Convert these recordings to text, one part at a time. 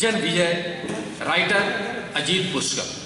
जन विजय, राइटर अजीत पुष्कर।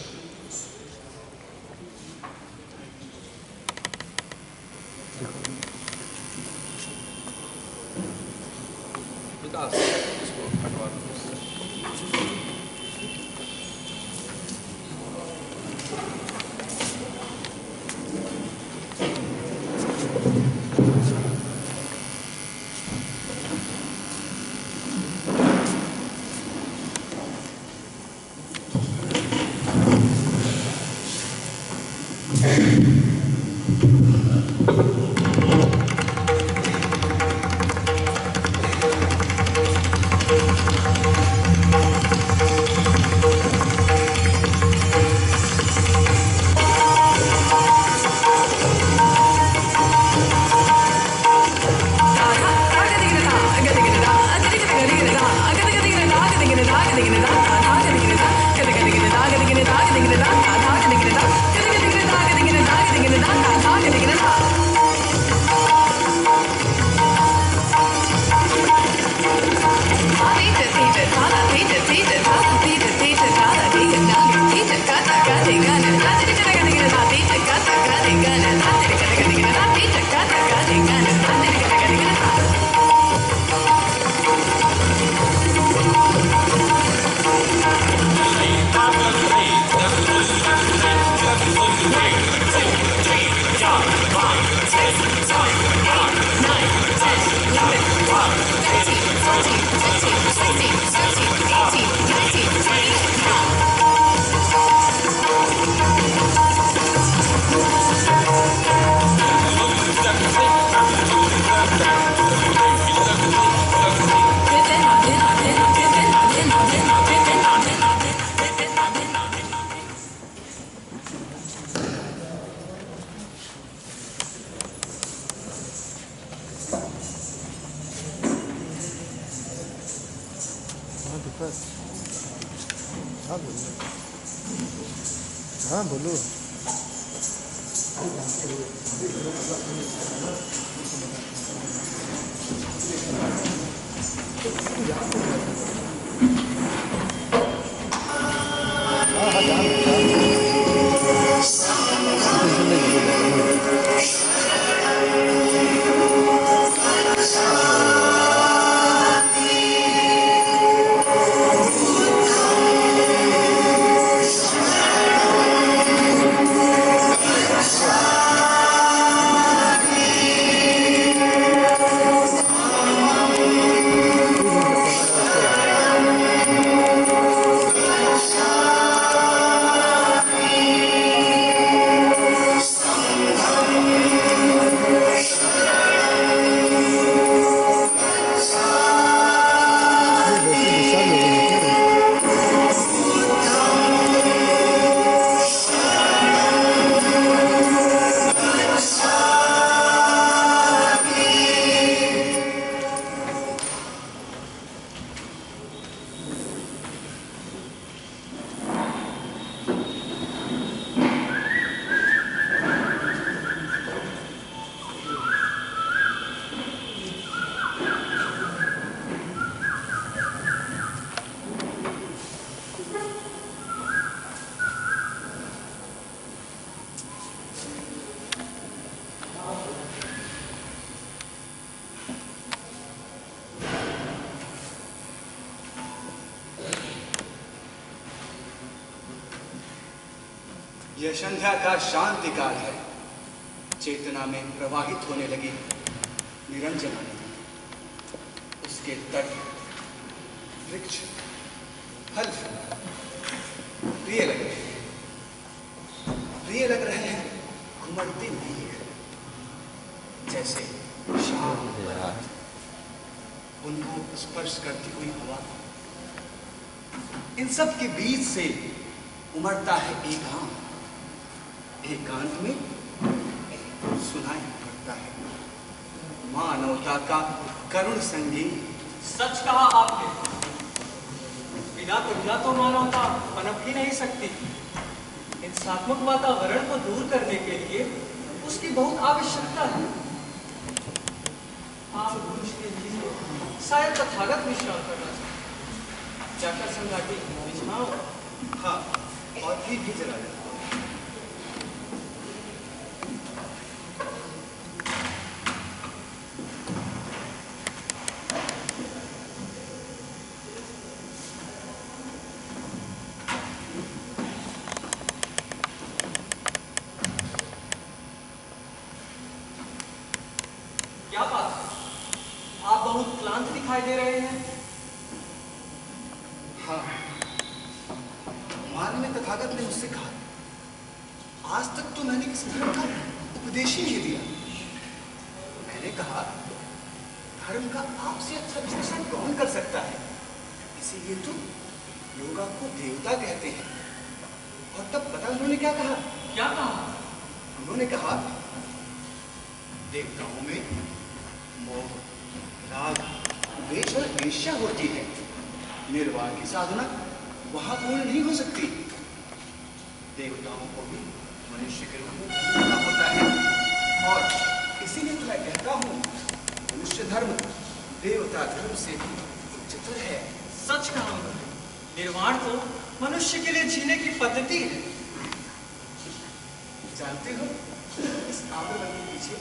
हाँ बोलो। यह संध्या का शांति काल है। चेतना में प्रवाहित होने लगी निरंजना नदी। उसके तट, वृक्ष, फल प्रिय लग रहे हैं, प्रिय लग रहे हैं, घुमड़ते नहीं है। जैसे शाम उनको स्पर्श करती हुई हवा। इन सब के बीच से उमड़ता है एकांत। एकांत में सुनाई पड़ता है मानवता का करुण संगीत। सच कहा आपने। बिना तुलना तो मानवता पनप ही नहीं सकती। हिंसात्मक वातावरण को दूर करने के लिए उसकी बहुत आवश्यकता है। आप मनुष्य के लिए शायद तथागत विश्राम करना चाहिए। जाकर संगाटी बिछाओ। हाँ, और भी जला दे। क्या बात है? आप बहुत क्लांत दिखाई दे रहे हैं। हाँ, माननीय तथागत ने मुझसे कहा, आज तक तो मैंने किसी धर्म का उपदेश ही नहीं दिया। मैंने कहा, धर्म का आपसे अच्छा विश्लेषण कौन कर सकता है? इसीलिए तो लोग आपको देवता कहते हैं। और तब पता उन्होंने क्या कहा? क्या कहा? उन्होंने कहा, देवताओं में मोह, राग, द्वेष और ईर्ष्या होती है। निर्वाण की साधना वहां पूर्ण नहीं हो सकती। देवताओं को भी मनुष्य के रूप में जीना होता है। और इसीलिए तो मैं कहता हूँ, मनुष्य धर्म देवता धर्म से भी उच्चतर है। सच कहा उन्होंने। निर्वाण तो मनुष्य के लिए जीने की पद्धति है। जानते हो, इस आंदोलन के पीछे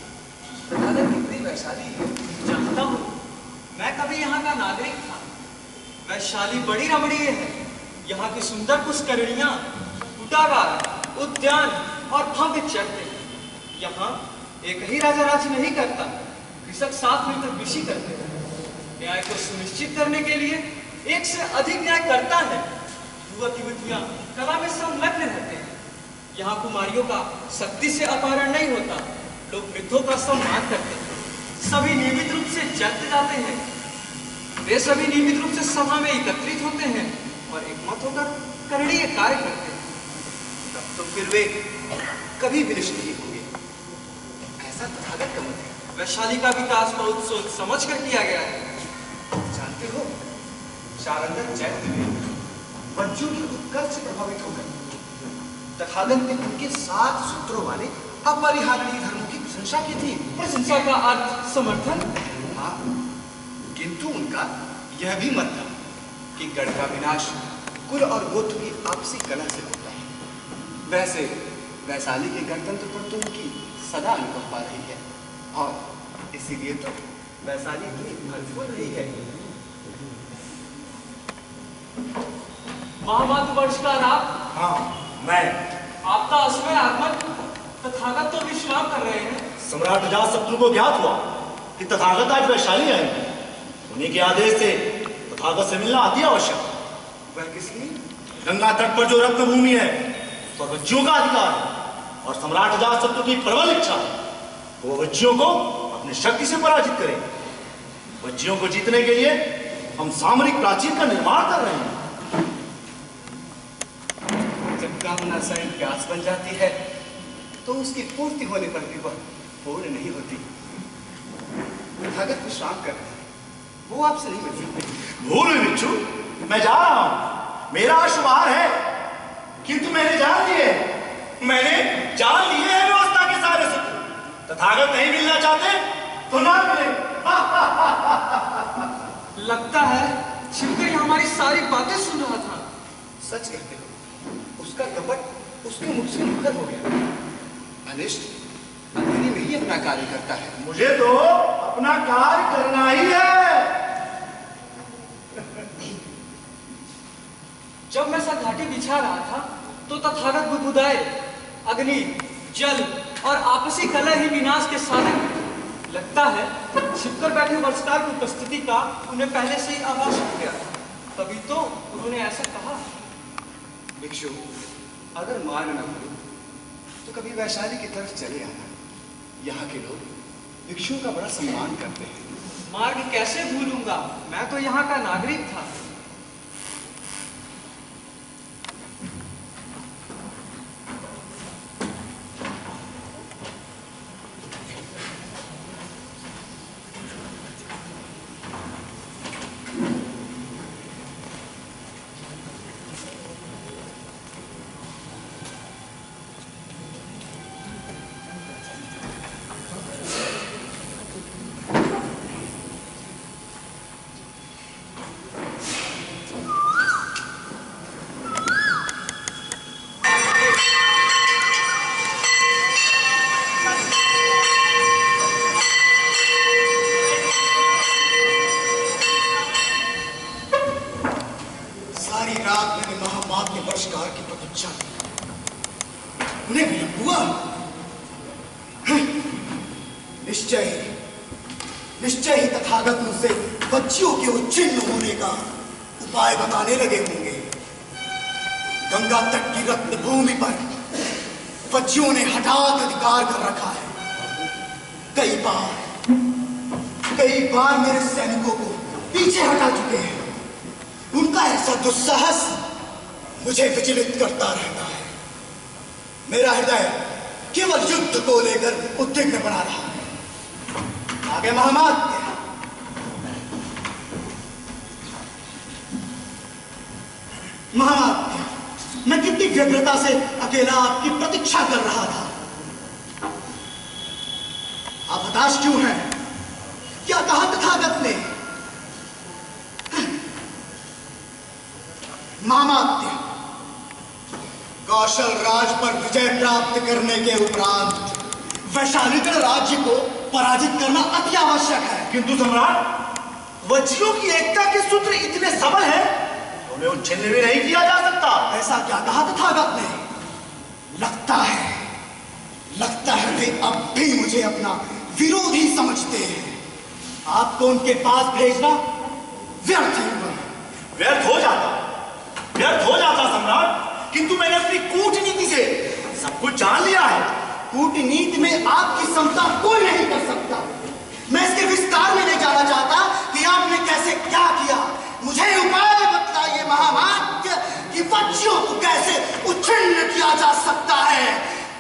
तथागत कितनी वैशाली है। जानता हूँ, मैं कभी यहाँ का नागरिक था। वैशाली बड़ी रमणीय है। यहाँ की सुंदर पुष्करिणियां, कुटागार, उद्यान और भव्य चरते। यहाँ एक ही राजा राज्य नहीं करता, कृषक साथ मिलकर कृषि करते हैं। न्याय को सुनिश्चित करने के लिए एक से अधिक न्याय करता है। युवक युवतियां कला में संलग्न रहते हैं। यहाँ कुमारियों का शक्ति से अपहरण नहीं होता। लोग वृद्धों का सम्मान करते हैं। सभी नियमित रूप से जग जाते हैं। वे सभी नियमित रूप से सभा में एकत्रित होते हैं और एकमत होकर करणीय कार्य करते हैं। तब तो फिर वे कभी विनष्ट नहीं होंगे। ऐसा तथागत का मत है। वैशाली का विकास बहुत सोच समझ कर किया गया है। जानते हो, शारंगत चैत्य में बच्चों के उत्कर्ष से प्रभावित होकर तथागत ने उनके 7 सूत्रों वाले अपरिहार्य धर्मों की प्रशंसा की थी। प्रशंसा का अर्थ समर्थन। हाँ, किंतु उनका यह भी मत था कि गढ़ का विनाश कुल और गोत्र की आपसी कलह से होता है। वैसे वैशाली के गणतंत्र पर तो उनकी सदा अनुकंपा रही है और इसीलिए तो वैशाली इतनी फलफूल रही है। महामातु वर्षकार आप। हाँ, मैं आपका अश्वय आगमन तथागत तो विश्राम कर रहे हैं। सम्राट अजातशत्रु को ज्ञात हुआ कि तथागत आज वैशाली आए। उन्हीं के आदेश से तथागत से मिलना अति आवश्यक। वह किस लिए? गंगा तट पर जो रत्न भूमि है, वह बच्चियों का अधिकार है और सम्राट अजातशत्रु की प्रबल इच्छा है कि वह बच्चियों को अपनी शक्ति से पराजित करे। बच्चियों को जीतने के लिए हम सामरिक प्राचीर का निर्माण कर रहे हैं। जब कामना स्वयं प्यास बन जाती है तो उसकी पूर्ति होने पर भी वह पूर्ण नहीं होती। तथागत विश्राम कर रहे हैं, वो आपसे नहीं मिल सकते। भूल बिच्छू, मैं जा रहा हूं। मेरा शुभार है, किंतु मैंने जान लिए हैं व्यवस्था के सारे सूत्र। तथागत नहीं मिलना चाहते तो ना मिले। लगता है छिपकर हमारी सारी बातें सुन रहा था। सच कहते हो, उसका कपट उसके मुख से मुखर हो गया। अनिष्ट अंधेरी में ही अपना कार्य करता है। मुझे तो अपना कार्य करना ही है। जब मैं घाटी बिछा रहा था तो तथागत बुदबुदाए। अग्नि, जल और आपसी कलह ही विनाश के साधन हैं। लगता है छिपकर बैठे वर्षकार की उपस्थिति का उन्हें पहले से ही आभास हो गया था, तभी तो उन्होंने ऐसा कहा। भिक्षु, अगर मान न हो तो कभी वैशाली की तरफ चले आना। यहाँ के लोग भिक्षुओं का बड़ा सम्मान करते हैं। मार्ग कैसे भूलूंगा, मैं तो यहाँ का नागरिक था। सारी रात मैंने महामात के पुरस्कार की प्रतीक्षा की। उन्हें विलंब हुआ। निश्चय ही तथागत मुझसे बच्चियों के उच्छिन्न होने का उपाय बताने लगे होंगे। गंगा तट की रत्न भूमि पर बच्चियों ने हठात अधिकार कर रखा है। कई बार मेरे सैनिकों को पीछे हटा चुके हैं। उनका ऐसा दुस्साहस मुझे विचलित करता रहता है। मेरा हृदय केवल युद्ध को लेकर उद्विग्न बना रहा है। आगे महामात्य। महामात्य, मैं कितनी व्यग्रता से अकेला आपकी प्रतीक्षा कर रहा था। आप हताश क्यों हैं? क्या कहा तथागत ने? महामात्य, कौशल राज पर विजय प्राप्त करने के उपरांत वैशालीगढ़ राज्य को पराजित करना अति आवश्यक है। किंतु सम्राट, वज्जियों की एकता के सूत्र इतने सबल हैं, उन्हें उच्छिन्न भी नहीं किया जा सकता। ऐसा क्या कहा तथागत ने? लगता है वे अब भी मुझे अपना विरोधी समझते हैं। आपको उनके पास भेजना व्यर्थ हो जाता सम्राट। किंतु मैंने अपनी कूटनीति से सब कुछ जान लिया है। कूटनीति में आपकी क्षमता कोई नहीं कर सकता। मैं इसके विस्तार में नहीं जाना चाहता कि आपने कैसे क्या किया। मुझे उपाय बतलाइए महामात्य कि बच्चियों को कैसे उच्छिन्न किया जा सकता है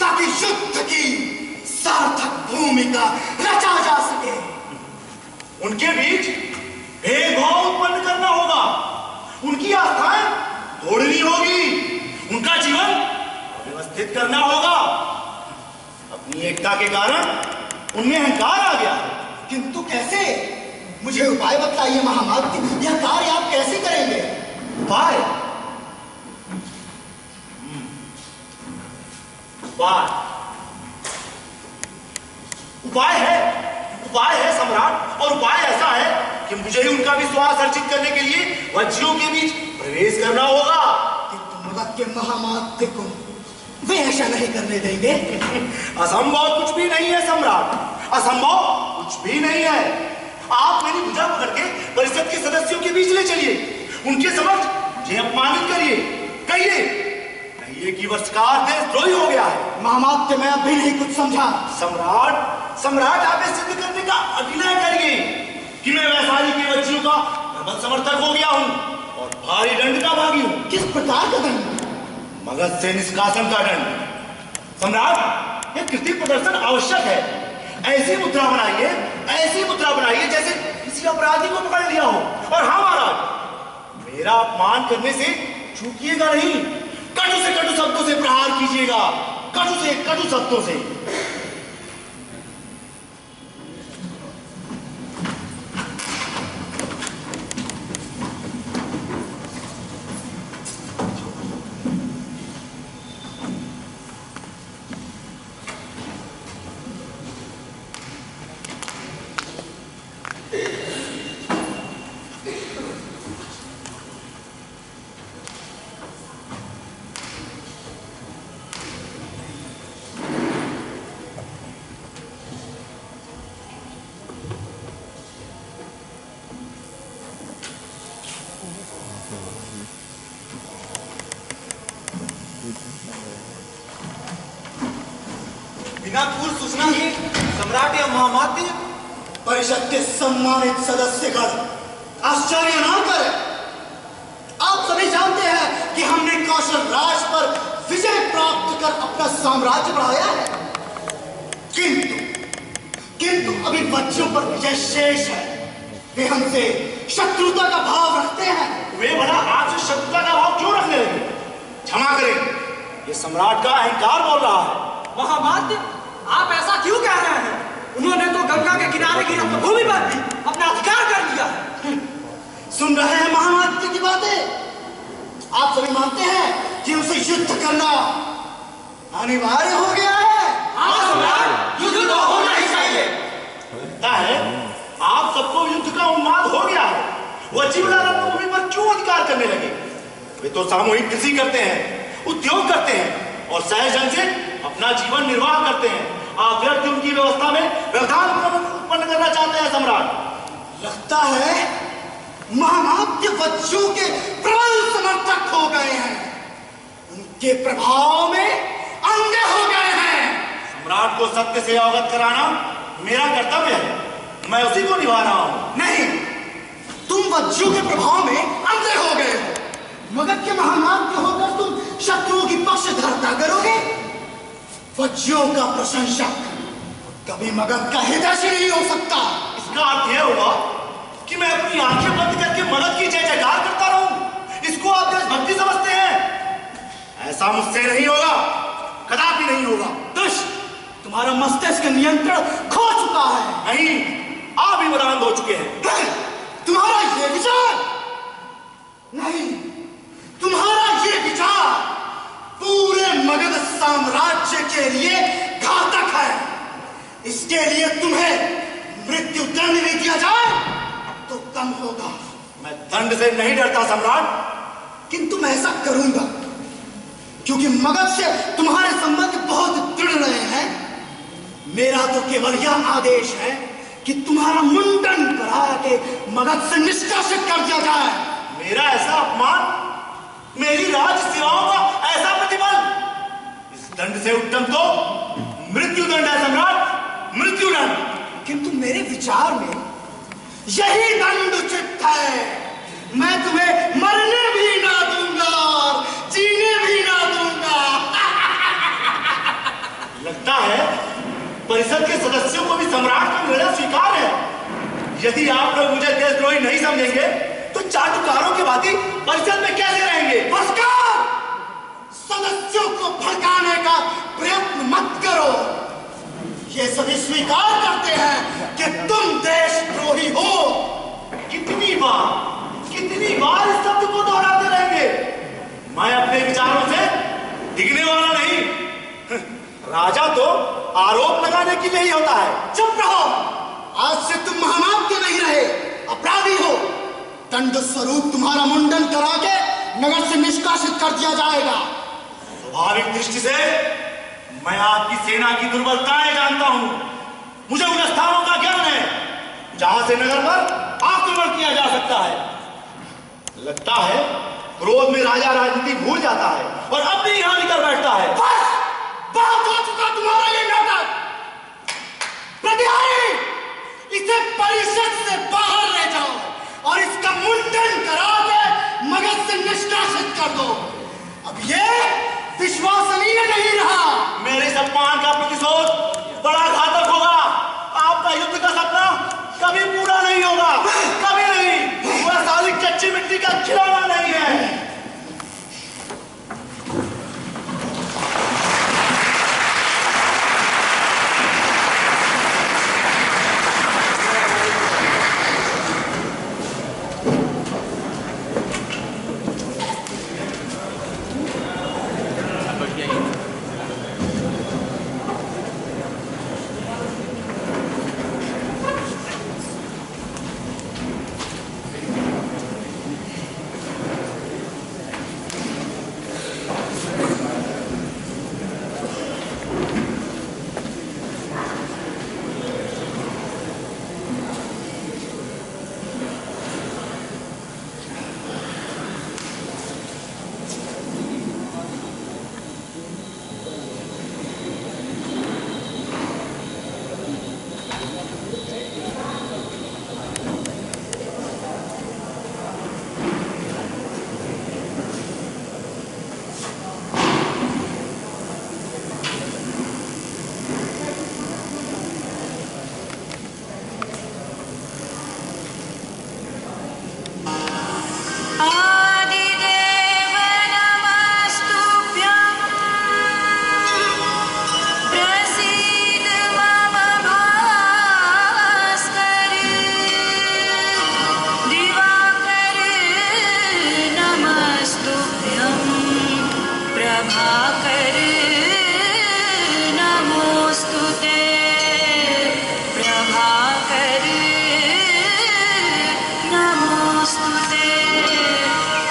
ताकि युद्ध की सार्थक भूमिका रचा जा सके। उनके बीच भेदभाव उत्पन्न करना होगा। उनकी आस्थाएं तोड़नी होगी। उनका जीवन व्यवस्थित करना होगा। अपनी एकता के कारण उनमें अहंकार आ गया। किंतु कैसे? मुझे उपाय बताइए महामात्य। यह कार्य आप कैसे करेंगे? उपाय है सम्राट। और उपाय ऐसा है कि मुझे ही उनका विश्वास अर्जित करने के लिए वज्जियों के बीच प्रवेश करना होगा। किंतु मगध के महामात्य को वे ऐसा नहीं करने देंगे। असंभव कुछ भी नहीं है सम्राट, असंभव कुछ भी नहीं है। आप मेरी भुजा पकड़ के परिषद के सदस्यों के बीच ले चलिए। उनके समक्ष मुझे अपमानित करिए। कहिए कि वर्षकार देशद्रोही हो गया है। महामात्य, मैं अब भी नहीं कुछ समझा। सम्राट आप सिद्ध करने का अभिनय करिए कि मैं वैशाली के वज्जियों का प्रबल समर्थक हो गया हूं और भारी दंड का भागी हूं। किस प्रकार का दंड? मगध से निष्कासन का दंड। सम्राट, यह कृत्रिम प्रदर्शन आवश्यक है। ऐसी मुद्रा बनाइए जैसे किसी अपराधी को पकड़ लिया हो। और हाँ महाराज, मेरा अपमान करने से चूकिएगा नहीं। कटु से कटु शब्दों से प्रहार कीजिएगा। कटु से कटु शब्दों से। बिना पूर्व सूचना के सम्राट या महामात्य परिषद के सम्मानित सदस्यगण आश्चर्य ना करें। आप सभी जानते हैं कि हमने कौशल राज पर विजय प्राप्त कर अपना साम्राज्य बढ़ाया है। किंतु अभी बच्चों पर विजय शेष है। वे हमसे शत्रुता का भाव रखते हैं। वे भला आपसे शत्रुता का भाव क्यों रखने लगे? क्षमा करें, ये सम्राट का अहंकार बोल रहा है। महामात्य, आप ऐसा क्यों कह रहे हैं? उन्होंने तो गंगा के किनारे की भूमि पर भी अपना अधिकार कर लिया है। सुन रहे हैं महामात्य की बातें? आप सभी मानते हैं कि उसे युद्ध करना अनिवार्य हो गया है। युद्ध तो होना ही चाहिए। लगता है आप सबको युद्ध का उन्माद हो गया है। वह जीवना रणभूमि पर क्यों अधिकार करने लगे? वे तो सामूहिक कृषि करते हैं, उद्योग करते हैं और सहज ढंग से अपना जीवन निर्वाह करते हैं। आप व्यर्थ उनकी व्यवस्था में व्यवधान उत्पन्न करना चाहते हैं सम्राट। लगता है महामात्य वज्रों के प्रबल समर्थक हो गए हैं, उनके प्रभाव में अंधे हो गए हैं। सम्राट को सत्य से अवगत कराना मेरा कर्तव्य है, मैं उसी को निभा रहा हूं। नहीं, तुम वज्रों के प्रभाव में अंधे हो गए हो। मगध के महामात्य होकर तुम शत्रुओं की पक्षधरता करोगे। वज्रों का प्रशंसक कभी मगध का हितैषी नहीं हो सकता। इसका अर्थ यह होगा कि मैं अपनी आंखें बंद करके मगध की जय जयकार करता रहूं। इसको आप देशभक्ति समझते हैं? ऐसा मुझसे नहीं होगा, कदापि नहीं होगा। दुष्ट, तुम्हारा मस्तिष्क नियंत्रण खो चुका है। नहीं, आप ही बदनाम हो चुके हैं। तुम्हारा ये विचार नहीं, तुम्हारा ये विचार पूरे मगध साम्राज्य के लिए घातक है। इसके लिए तुम्हें मृत्यु दंड भी दिया जाए तो कम होगा। मैं दंड से नहीं डरता सम्राट, किंतु मैं ऐसा करूंगा क्योंकि मगध से तुम्हारे संबंध बहुत दृढ़ रहे हैं। मेरा तो केवल यह आदेश है कि तुम्हारा मुंडन करा के मगध से निष्कासित कर दिया जाए। मेरा ऐसा अपमान, मेरी राज सेवाओं का ऐसा प्रतिबल, इस दंड से उत्तम तो मृत्यु दंड है सम्राट, मृत्यु दंड। किंतु मेरे विचार में यही दंड उचित है। मैं तुम्हें मरने भी ना दूंगा और जीने भी ना दूंगा। लगता है परिषद के सदस्यों को भी सम्राट का निर्णय स्वीकार है। यदि आप लोग मुझे देशद्रोही नहीं समझेंगे तो चाटुकारों की भांति परिषद में कैसे रहेंगे? बसकर सदस्यों को भड़काने का प्रयत्न मत करो। ये सभी स्वीकार करते हैं कि तुम देशद्रोही हो। कितनी बार इस शब्द को दोहराते रहेंगे? मैं अपने विचारों से डिगने वाला नहीं। राजा तो आरोप लगाने के लिए ही होता है। चुप रहो, आज से तुम महामात्य नहीं रहे, अपराधी हो। दंड स्वरूप तुम्हारा मुंडन करा के नगर से निष्कासित कर दिया जाएगा। स्वाभाविक दृष्टि से मैं आपकी सेना की दुर्बलताएं जानता हूं। मुझे उन स्थानों का ज्ञान है जहां से नगर पर आक्रमण किया जा सकता है। लगता है क्रोध में राजा राजनीति भूल जाता है और अब भी यहां निकल बैठता है। बस, बहुत हो चुका तुम्हारा ये नाटक। प्रतिहारी, इसे परिषद से बाहर ले जाओ और इसका मुंडन करा के मगध से निष्कासित कर दो। अब ये विश्वसनीय नहीं रहा। मेरे सम्मान का प्रतिशोध बड़ा घातक होगा। आपका युद्ध का सपना कभी पूरा नहीं होगा, कभी नहीं। वह साली कच्ची मिट्टी का खिलौना नहीं है।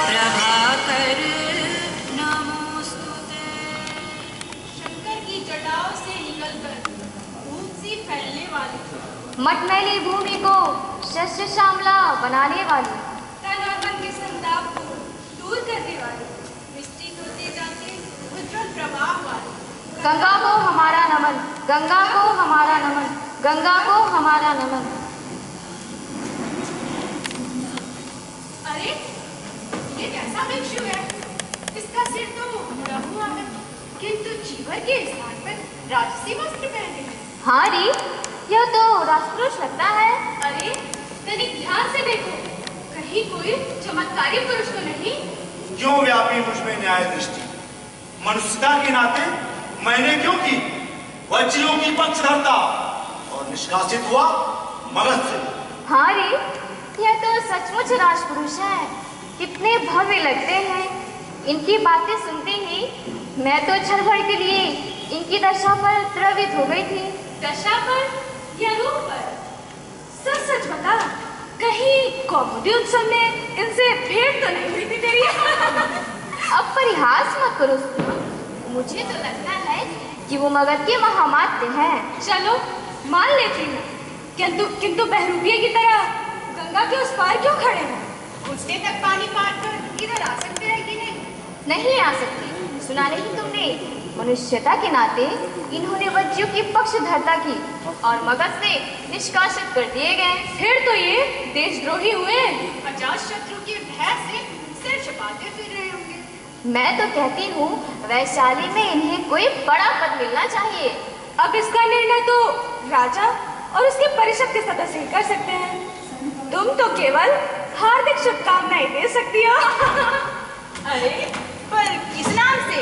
प्रभाकर मटमैली भूमि को शस्य श्यामला बनाने वाली, तन और मन के संताप को दूर करने वाली, मिष्टी होते जाते उज्ज्वल प्रवाह वाली, गंगा को हमारा नमन, गंगा को हमारा नमन, गंगा को हमारा नमन। अरे ये कैसा भिक्षु है? इसका सिर तो मुड़ा हुआ है, किंतु जीवर के स्थान पर राजसी वस्त्र पहने हैं। हाँ री, यह तो राजपुरुष लगता है। अरे तनिक ध्यान से देखो, कहीं कोई चमत्कारी पुरुष तो नहीं? क्यों व्यापी मुझ में न्याय दृष्टि? मनुष्यता के नाते मैंने क्यों की वज्जियों की पक्षधरता और निष्कासित हुआ मगध से। हाँ रे, यह तो सचमुच राजपुरुष है। कितने भव्य लगते हैं। इनकी बातें सुनते ही मैं तो क्षण भर के लिए इनकी दशा पर द्रवित हो गई थी। दशा पर या रूप पर? सच सच बता, कहीं कौमुदी उत्सव में इनसे भेंट तो नहीं हुई थी तेरी? अब परिहास मत करो। मुझे तो लगता है कि वो मगध के महामात्य हैं। चलो मान लेती हूँ, किंतु बहरूपिये की तरह गंगा के उस पार क्यों खड़े हैं? घुटने तक पानी पार कर इधर आ सकते हैं कि नहीं? नहीं आ सकती। सुना नहीं तुमने? मनुष्यता के नाते इन्होंने वज्जियों की पक्षधरता की और मगध से निष्कासित कर दिए गए। फिर तो ये देशद्रोही हुए। अजातशत्रु के भय से सिर छुपाते फिर रहे होंगे। मैं तो कहती हूँ वैशाली में इन्हें कोई बड़ा पद मिलना चाहिए। अब इसका निर्णय तो राजा और उसके परिषद के सदस्य ही कर सकते हैं। तुम तो केवल हार्दिक शुभकामनाएं दे सकती हो। अरे पर किस नाम से?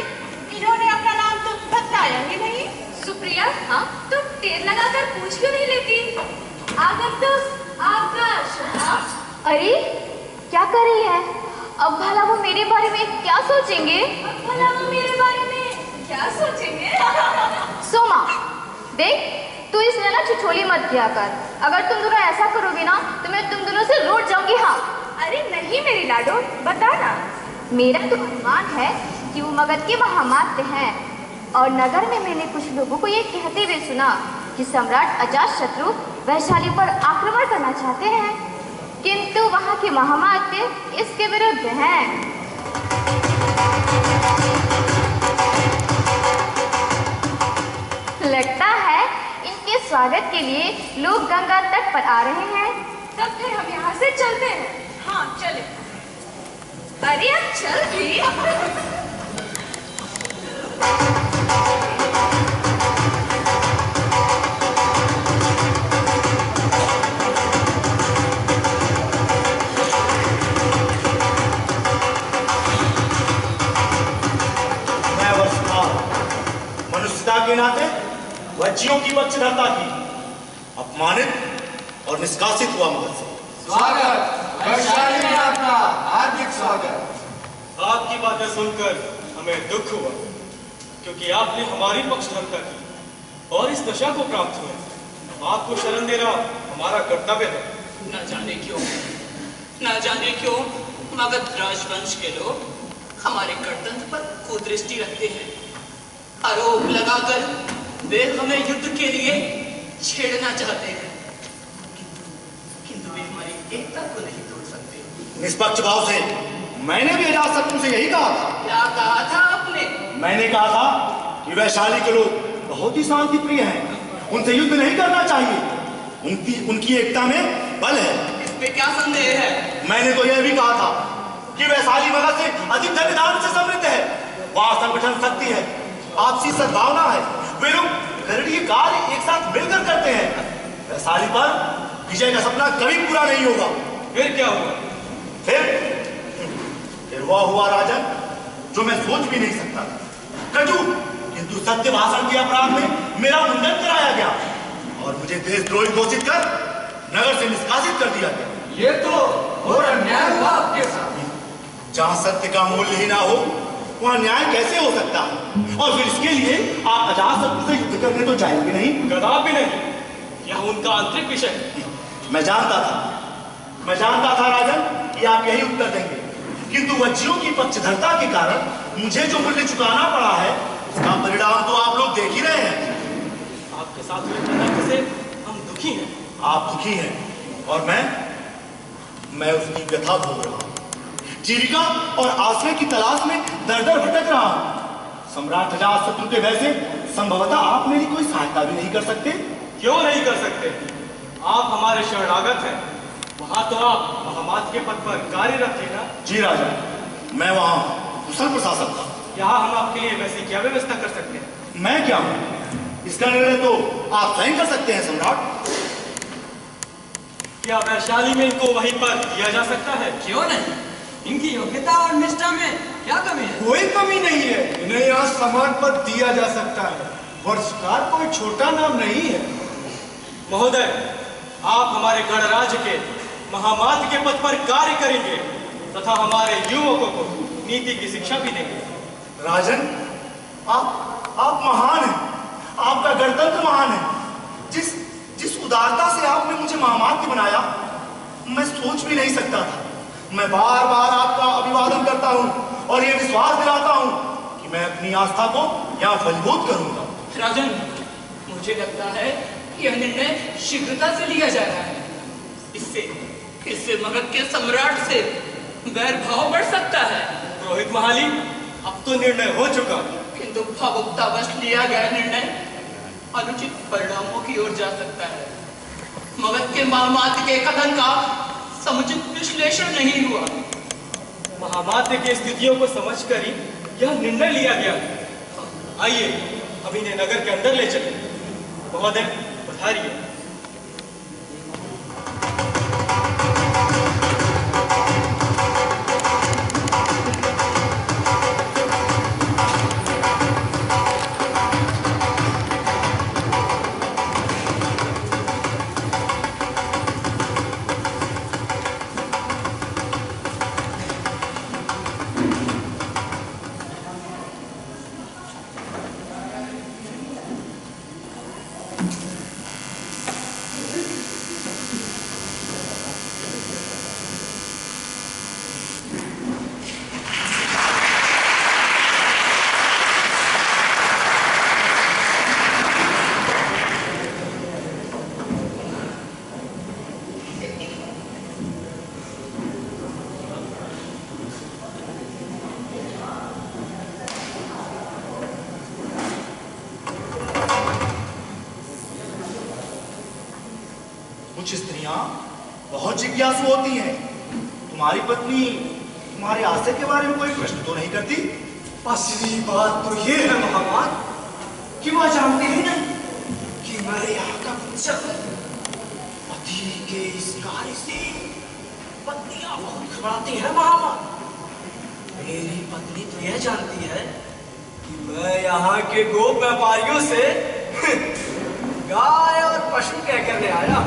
इन्होंने अपना नाम तो बताया ही नहीं। सुप्रिया, हाँ तुम टेर लगाकर पूछ क्यों नहीं लेती? आगंतुक आपका शुभ। अरे क्या कर रही है? अब भला वो मेरे बारे में क्या सोचेंगे? अब भला वो मेरे बारे में क्या सोचेंगे? सोमा, देख तू इस ना छिछोली मत किया कर। अगर तुम दोनों ऐसा करोगे ना तो मैं तुम दोनों से रूठ जाऊंगी। हाँ। अरे नहीं मेरी लाडो, बता ना। मेरा तो अनुमान है कि वो मगध के महामात्य हैं और नगर में मैंने कुछ लोगों को ये कहते हुए सुना कि सम्राट अजातशत्रु वैशाली पर आक्रमण करना चाहते हैं, किंतु वहाँ के महामात्य इसके विरुद्ध हैं। लगता है इनके स्वागत के लिए लोग गंगा तट पर आ रहे हैं। तब फिर हम यहाँ से चलते हैं। हाँ चले। अरे अब चल भी। मैं वर्षकाल मनुष्यता के नाते वज्जियों की पक्षधरता की, अपमानित और निष्कासित हुआ मगध से। स्वागत वैशाली में आपका हार्दिक स्वागत। आपकी बातें सुनकर हमें दुख हुआ, क्योंकि आपने हमारी पक्षधरता की और इस दशा को प्राप्त हुआ। आपको शरण देना हमारा कर्तव्य है। न जाने क्यों मगध राजवंश के लोग हमारे गणतंत्र पर कुदृष्टि रखते हैं। आरोप लगाकर वे हमें युद्ध के लिए छेड़ना चाहते हैं, किंतु वे हमारी एकता को नहीं तोड़ सकते। निष्पक्ष भाव से मैंने भी अजातशत्रु से यही कहा था। क्या कहा था आपने? मैंने कहा था कि वैशाली के लोग बहुत ही शांति प्रिय हैं, उनसे युद्ध नहीं करना चाहिए। उनकी एकता में बल है। इसमें क्या संदेह है? मैंने तो यह भी कहा था कि वैशाली मगध से अधिक धन से समृद्ध है, वहां संगठन शक्ति है, आपसी सद्भावना है, वे लोग गणरीय कार्य एक साथ मिलकर करते हैं। वैशाली पर विजय का सपना कभी पूरा नहीं होगा। फिर क्या हुआ? फिर वह हुआ राजन जो मैं सोच भी नहीं सकता। कटु किंतु सत्य भाषण के अपराध में मेरा मुंडन कराया गया और मुझे देशद्रोही घोषित कर नगर से निष्कासित कर दिया गया। ये तो घोर अन्याय हुआ आपके साथ। जहां सत्य का मूल्य ही ना हो वहां न्याय कैसे हो सकता है? और फिर इसके लिए आप अजातशत्रु से युद्ध करने तो जाएंगे नहीं? कदापि नहीं, यह उनका आंतरिक विषय है। मैं जानता था राजन कि आप यही उत्तर देंगे, किंतु वज्जियों की पक्षधरता के कारण मुझे जो मूल्य चुकाना पड़ा है उसका परिणाम तो आप लोग देख ही रहे हैं। आपके साथ हुए तर्क से हम दुखी हैं, आप दुखी हैं और मैं उसकी व्यथा भोग रहा हूं। जीविका और आश्रय की तलाश में दर दर भटक रहा हूं। सम्राट अजातशत्रु के भय से संभवतः आप मेरी कोई सहायता भी नहीं कर सकते। क्यों नहीं कर सकते? आप हमारे शरणागत हैं। वहां तो आप महामात के पद पर कार्यरत थे ना? जी राजा, मैं वहां कुशल प्रशासक था। यहाँ हम आपके लिए वैसी क्या व्यवस्था कर सकते हैं? मैं क्या हूं, इसका निर्णय तो आप स्वयं कर सकते हैं सम्राट। क्या वैशाली में इनको वहीं पर दिया जा सकता है? क्यों नहीं? इनकी योग्यता और निष्ठा में क्या कमी है? कोई कमी नहीं है। इन्हें यहाँ समान पद दिया जा सकता है। वर्षकार कोई छोटा नाम नहीं है। महोदय, आप हमारे गणराज्य के महामात के पद पर कार्य करेंगे तथा हमारे युवकों को नीति की शिक्षा भी देंगे। राजन, आप महान हैं। आपका गणतंत्र महान है। जिस उदारता से आपने मुझे महामात बनाया, मैं सोच भी नहीं सकता था। मैं बार बार आपका अभिवादन करता हूं और यह विश्वास दिलाता हूं कि मैं अपनी आस्था को यहाँ फलीभूत करूंगा। राजन, मुझे लगता है कि यह निर्णय शीघ्रता से लिया जा रहा है। इससे मगध के सम्राट से वैर भाव बढ़ सकता है। रोहित महाली, अब तो निर्णय हो चुका, किंतु भावुकतावश लिया गया निर्णय अनुचित परिणामों की ओर जा सकता है। मगध के महामात के कथन का समुचित विश्लेषण नहीं हुआ। महामात की स्थितियों को समझकर ही यह निर्णय लिया गया। आइए हम इन्हें नगर के अंदर ले चलें। महोदय, पधारिए। कुछ स्त्रियां बहुत जिज्ञासु होती हैं। तुम्हारी पत्नी तुम्हारे आशय के बारे में कोई प्रश्न तो नहीं करती? असली बात तो ये है महामात कि वह जानते ही नहीं कि मैं यहाँ का पुत्र। पति के इस कार्य से पत्नियां बहुत घबराती है महामात। मेरी पत्नी तो यह जानती है कि मैं यहाँ के गोप व्यापारियों से गाय और पशु कह करने आया।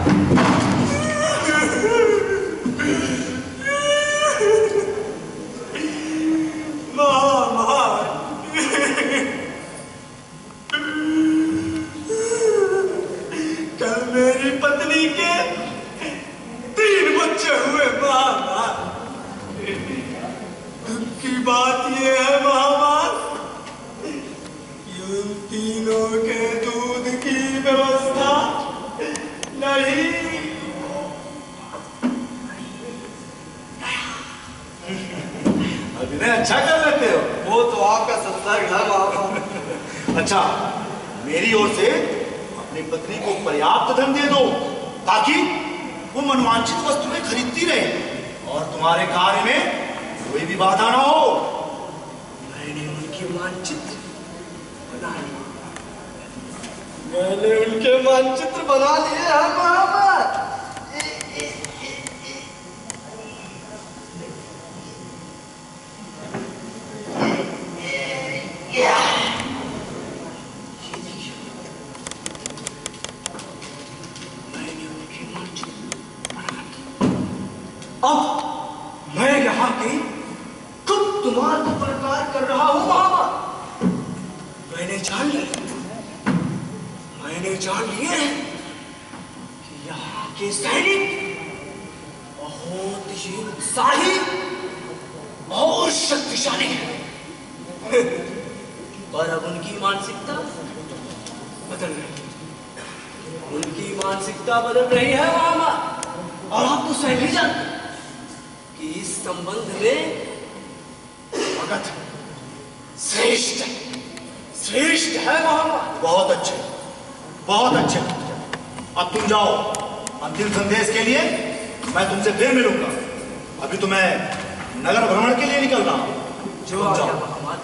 कल मेरी पत्नी के 3 बच्चे हुए महामात। दुख की बात यह है महामात कि उन तीनों के दूध की व्यवस्था नहीं। अभिनय अच्छा कर लेते हो। वो तो आपका सत्संग है महामात। अच्छा, मेरी ओर से अपनी पत्नी को पर्याप्त धन दे दो ताकि वो मनवांछित वस्तुएं खरीदती रहे और तुम्हारे कार्य में कोई भी बाधा ना हो। मैंने उनकी मानचित्र बना लिए। मैंने उनके मानचित्र बना लिए हैं महामात। अब मैं यहाँ के गुप्त मार्ग पर कार्य कर रहा हूँ महामात। मैंने जान लिए कि यहाँ के सैनिक बहुत ही उत्साही और शक्तिशाली है। पर अब उनकी मानसिकता बदल रही है। उनकी मानसिकता बदल रही है मामा। और आप तो स्वयं ही जानते कि इस संबंध में भगत श्रेष्ठ श्रेष्ठ है मामा। बहुत अच्छे, बहुत अच्छे। अब तुम जाओ, अंतिम संदेश के लिए मैं तुमसे फिर मिलूंगा। अभी तो मैं नगर भ्रमण के लिए निकल रहा हूं। जो आ गया महामात।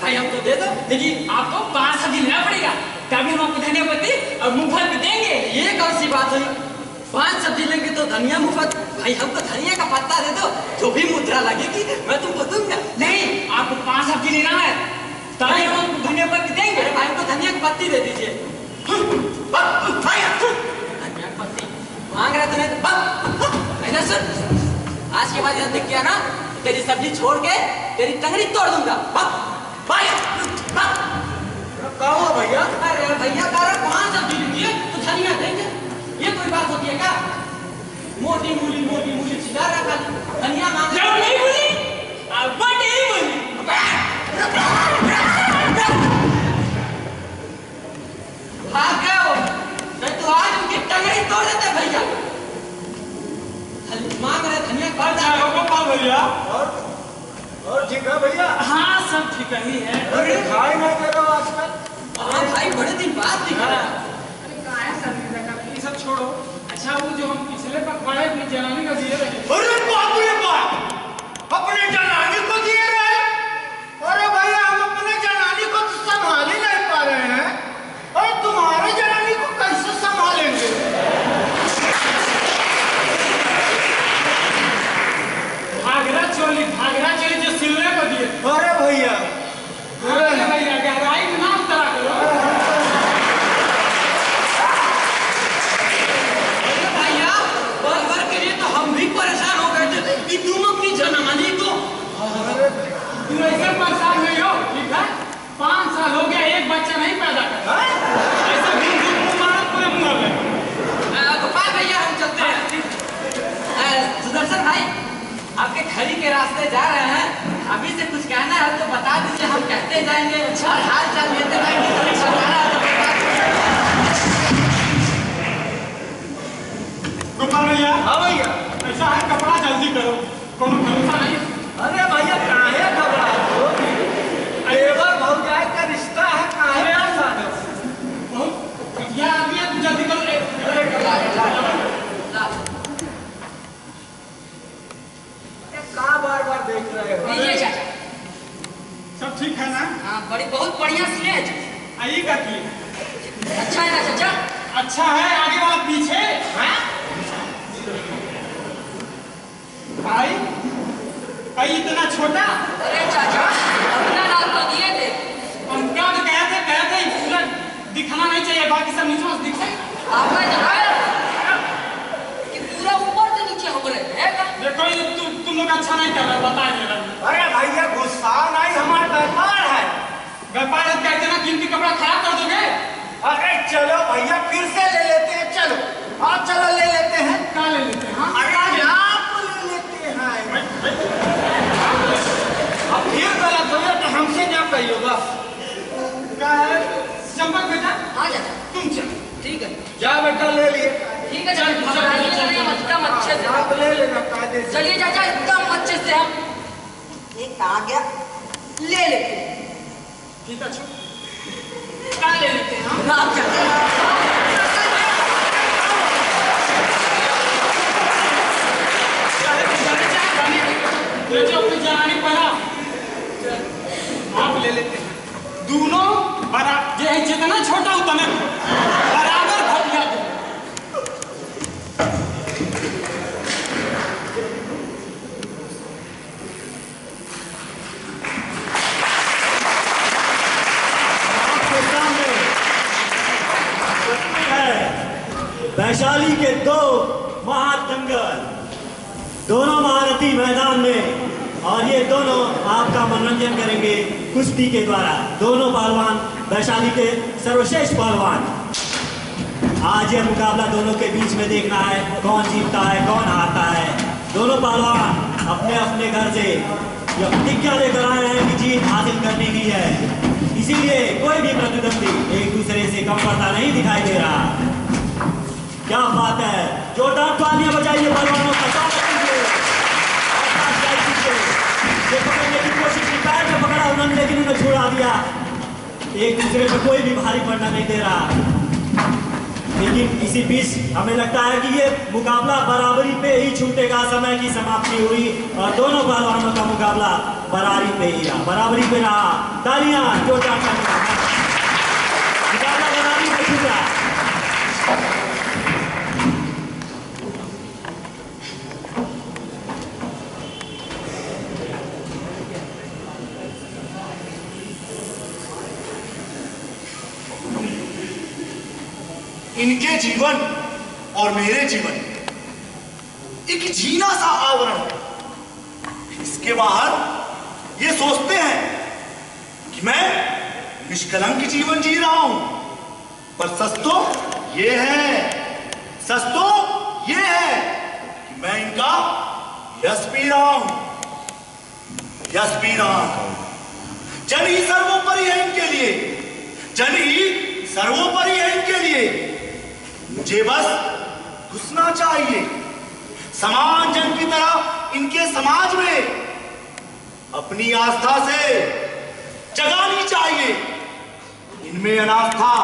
भाई हमको दे दो, लेकिन आपको 5 सब्जी लेना पड़ेगा, तभी हम आपको धनिया पत्ती और मूंगफली भी देंगे। ये कौन सी बात हुई? 5 सब्जी लेंगे तो धनिया मुफ्त? भाई हमको धनिया का पत्ता दे दो, जो भी मुद्रा लगेगी मैं तुमको दूंगा। नहीं, आपको 5 सब्जी लेना है, तभी हम आपको धनिया पत्ती देंगे। भाई हमको धनिया की पत्ती दे दीजिए। धनिया पत्ती मांग रहे तुम्हें तो सुन, आज के बाद यहाँ दिख गया ना, तेरी सब्जी छोड़ के तेरी टंगड़ी तोड़ दूंगा। क्या हुआ भैया? अरे भैया कह रहा 5 सब्जी लीजिए तो धनिया देंगे, ये कोई बात होती है क्या? मोटी मूली चिल्ला रहा खाली, धनिया मांग रहा। नहीं बोली, बड़ी बोली। भाग गए हो, नहीं तो आज उनकी टंगड़ी तोड़ देते भैया। मांग रहे धनिया बढ़ जाएगा भैया। और ठीक है भैया? हाँ सब ठीक ही है। अरे खाई नहीं दे रहा आजकल। हाँ भाई बड़े दिन बाद दिख रहा है। अरे कहाँ है सब ये सब छोड़ो। अच्छा वो जो हम पिछले पखवाड़े अपनी जनानी को दिए रहे। अरे बाप रे बाप, अपने जनानी को दिए रहे? अरे भैया हम अपने जनानी को तो संभाल ही नहीं पा रहे हैं, और तुम्हारे जनानी को कैसे संभालेंगे? भागरा चोली जो सिलवे को दिए। अरे भैया, अरे भैया गहराई में ना उतरा करो। भैया पल भर के लिए तो हम भी परेशान हो गए थे कि तुम अपनी जनानी को। तुम ऐसे परेशान हुई हो, ठीक है? 5 साल हो गया, एक बच्चा नहीं पैदा कर। ऐसा पूरे मुंह में। गोपाल भैया हम चलते हैं। सुदर्शन भाई आपके खरी के रास्ते जा रहे हैं, अभी से कुछ कहना है तो बता दीजिए, हम कहते जाएंगे और हाल चाल लेते जाएंगे। तो गोपाल भैया। हाँ भैया, ऐसा है कपड़ा जल्दी करो, कोनो भरोसा नहीं। अच्छा है, आगे वाला पीछे। भाई भाई इतना छोटा। अरे चाचा अपना नाम तो दिए थे। हम क्या तो कहे थे पूरा दिखना नहीं चाहिए, बाकी सब नीचे से दिखे। आपने दिखाया कि पूरा ऊपर से नीचे हो रहे हैं। देखो ये तुम लोग अच्छा नहीं कर रहे, बता नहीं रहे। अरे भैया गुस्सा नहीं, हमारा व्यापार है। व्यापार है, इतना कीमती कपड़ा खराब कर दोगे? अरे चलो भैया फिर से ले लेते हैं, चलो हाँ चलो ले लेते हैं। क्या ले लेते हैं? हाँ? अरे आप ले लेते हैं। अब फिर गलत हो गया तो हमसे क्या कहिएगा? क्या है चंपक बेटा? हाँ चाचा तुम चल। ठीक है, जा बेटा ले लिए। ठीक है चल, एकदम अच्छे से आप ले लेना कायदे से। चलिए चाचा, एकदम अच्छे से हम एक कहा गया ले लेते हैं। ठीक है, क्या ले लेते हैं? हाँ? आप चाचा ले जो अपनी जवानी पड़ा, आप ले लेते हैं। दोनों बराबर, ये जितना छोटा उतना बराबर घटिया दो। वैशाली के दो महादंगल, दोनों महारथी मैदान में, और ये दोनों आपका मनोरंजन करेंगे कुश्ती के द्वारा। दोनों पहलवान वैशाली के सर्वश्रेष्ठ पहलवान। आज ये मुकाबला दोनों के बीच में देखना है कौन जीतता है कौन हारता है। दोनों पहलवान अपने अपने घर से यह प्रतिज्ञा लेकर आए हैं कि जीत हासिल करनी ही है, इसीलिए कोई भी प्रतिद्वंदी एक दूसरे से कम पड़ता नहीं दिखाई दे रहा। क्या बात है, जोरदार तालियां बजाइए पहलवानों का स्वागत कीजिए। ये पकड़ने की कोशिश की, पैर में पकड़ा उन्होंने लेकिन उन्हें छुड़ा दिया। एक दूसरे पर कोई भी भारी पड़ना नहीं दे रहा। लेकिन इसी बीच हमें लगता है कि ये मुकाबला बराबरी पे ही छूटेगा। समय की समाप्ति हुई और दोनों पहलवानों का मुकाबला बराबरी पे रहा। तालियां, जोरदार तालियां। मुकाबला बराबरी पे छूटा। इनके जीवन और मेरे जीवन एक जीना सा आवरण है। इसके बाहर ये सोचते हैं कि मैं निष्कलंक जीवन जी रहा हूं, पर सच तो ये है कि मैं इनका यश पी रहा हूं। जन ही सर्वोपरि है इनके लिए, जन ही सर्वोपरि है इनके लिए। मुझे बस घुसना चाहिए समान जन की तरह इनके समाज में, अपनी आस्था से जगानी चाहिए इनमें अनास्था,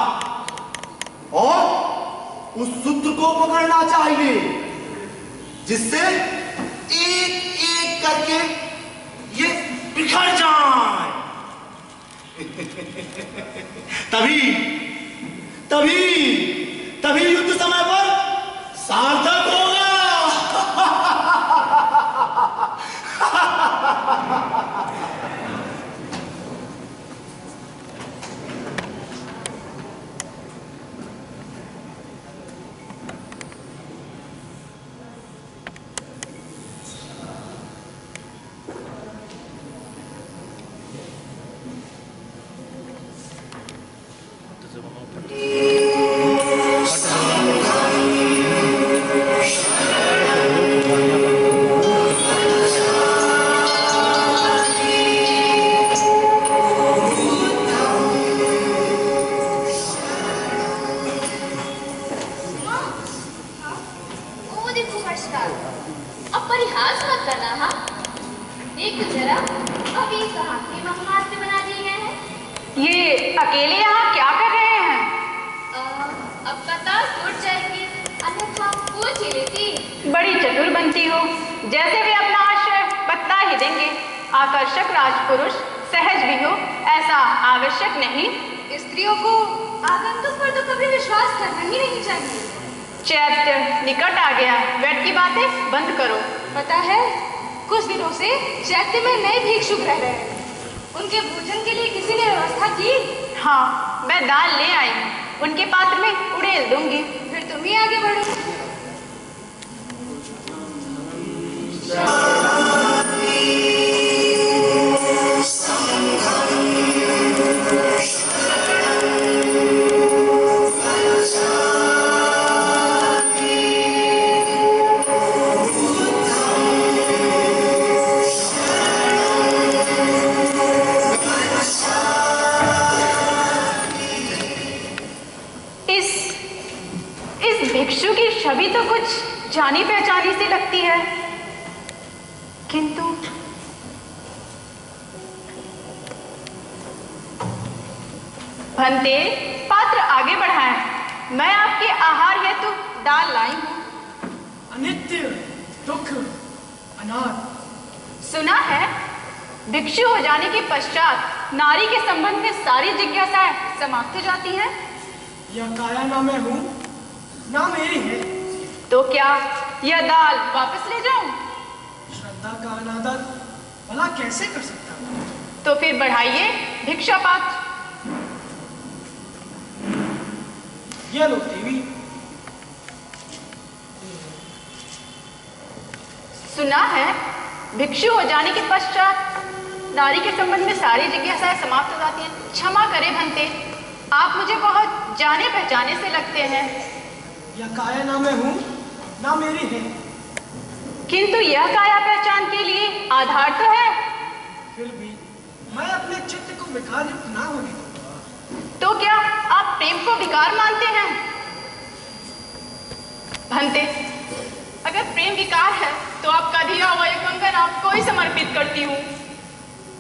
और उस सूत्र को पकड़ना चाहिए जिससे एक एक करके ये बिखर जाए। तभी युद्ध समय पर सार्थक होगा। अकेले यहाँ क्या कर रहे हैं? अब कथा टूट जाएगी, अन्यथा पूछ ही लेती। बड़ी चतुर बनती हो, जैसे वे अपना आश्रय बता ही देंगे। आकर्षक राजपुरुष सहज भी हो, ऐसा आवश्यक नहीं। स्त्रियों को आगंतुक पर तो कभी विश्वास करना ही नहीं चाहिए। चैत्र निकट आ गया, व्यर्थ की बातें बंद करो। पता है, कुछ दिनों से चैत्य में नए भिक्षुक रह रहे हैं। उनके भोजन के लिए किसी ने व्यवस्था की? हाँ, मैं दाल ले आई, उनके पात्र में उड़ेल दूंगी। फिर तुम ही आगे बढ़ो। इस भिक्षु की छवि तो कुछ जानी पहचानी सी लगती है, किंतु भंते, पात्र आगे बढ़ाएं। मैं आपके आहार हेतु दाल लाई हूं। अनित्य, दुख, अनाथ। सुना है भिक्षु हो जाने के पश्चात नारी के संबंध में सारी जिज्ञासाएं समाप्त हो जाती हैं। यह काया ना मैं हूं, ना मेरी है। तो क्या यह दाल वापस ले जाऊं? श्रद्धा का अनादर भला कैसे कर सकता हूं? तो फिर बढ़ाइए भिक्षा पात्र। यह लो देवी। सुना है भिक्षु हो जाने के पश्चात नारी के संबंध में सारी जिज्ञासाएं समाप्त हो जाती हैं। क्षमा करें भंते, आप मुझे बहुत जाने पहचाने से लगते हैं। यह काया ना मैं हूं, ना मेरी है। किंतु यह काया पहचान के लिए आधार तो है। फिर भी मैं अपने चित्त को विकार युक्त ना होने दूंगा। तो क्या आप प्रेम को विकार मानते हैं? भंते, अगर प्रेम विकार है तो आपका धीरा हुआ एक कंगन आपको ही समर्पित करती हूँ।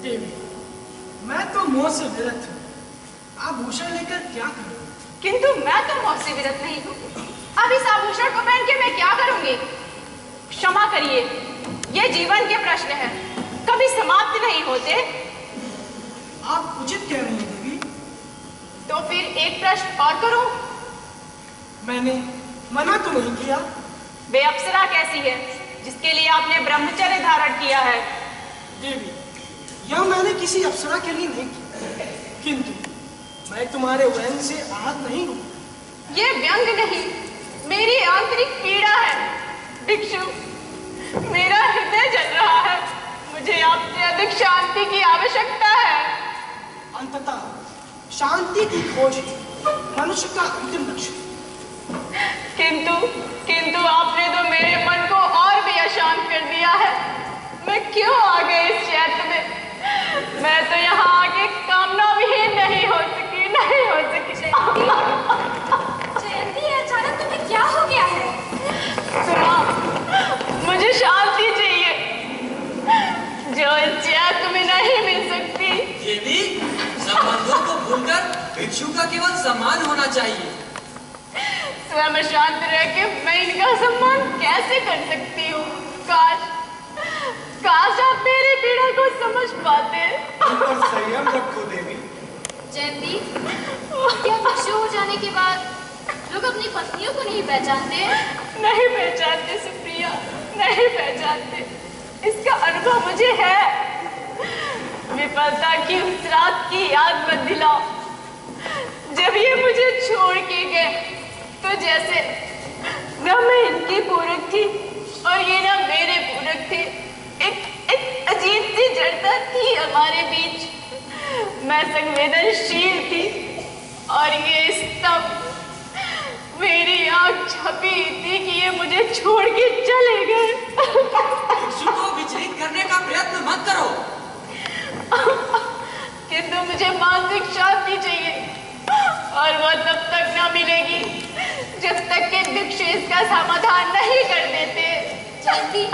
देवी, मैं तो मोह से विरत हूँ। आभूषण लेकर क्या करूँ? किंतु मैं तो मोह से विरत नहीं हूँ। अब इस आभूषण को पहन के मैं क्या करूंगी? क्षमा करिए, ये जीवन के प्रश्न है, कभी समाप्त नहीं होते। आप उचित कह रही हैं देवी। तो फिर एक प्रश्न और करूं? मैंने मना तो नहीं किया। वे अप्सरा कैसी है जिसके लिए आपने ब्रह्मचर्य धारण किया है? देवी, यह मैंने किसी अप्सरा के लिए नहीं किया, किंतु मैं तुम्हारे व्यंग से आहत नहीं हूँ। ये व्यंग नहीं, मेरी आंतरिक पीड़ा है। भिक्षु, मेरा हृदय जल रहा है, मुझे आपसे अधिक शांति की आवश्यकता है। अंततः शांति की खोज ही मनुष्य का अंतिम लक्ष्य। किंतु आपने तो मेरे मन को और भी अशांत कर दिया है। मैं क्यों आ गई इस क्षेत्र में? मैं तो यहाँ आके कामना विहीन नहीं हो सकी। जयंती, अचानक तुम्हें क्या हो गया है? सुना, मुझे शांति चाहिए जो इस क्षेत्र में नहीं मिल सकती। देवी, संबंधों को भूलकर भिक्षु का केवल सम्मान होना चाहिए। स्वयं शांत रह के मैं इनका सम्मान कैसे कर सकती हूँ? काश आप मेरी पीड़ा को समझ पाते। संयम रखो देवी। जयंती, क्या भिक्षु हो जाने के बाद लोग अपनी पत्नियों को नहीं पहचानते? नहीं पहचानते सुप्रिया, नहीं पहचानते। इसका अनुभव मुझे है। विफलता की उस रात की याद मत दिलाओ जब ये मुझे छोड़ के गए। तो जैसे न मैं इनकी पूरक थी और ये ना मेरे पूरक थे। एक अजीब सी जड़ता थी हमारे बीच। मैं संवेदनशील थी और ये स्तंभ मेरी आंख छपी थी कि ये मुझे छोड़ के चले गए। भिक्षु को विचलित करने का प्रयत्न मत करो। किंतु मुझे मानसिक शांति चाहिए और वह तब तक न मिलेगी जब तक कि भिक्षु इसका समाधान नहीं कर देते। जयंती,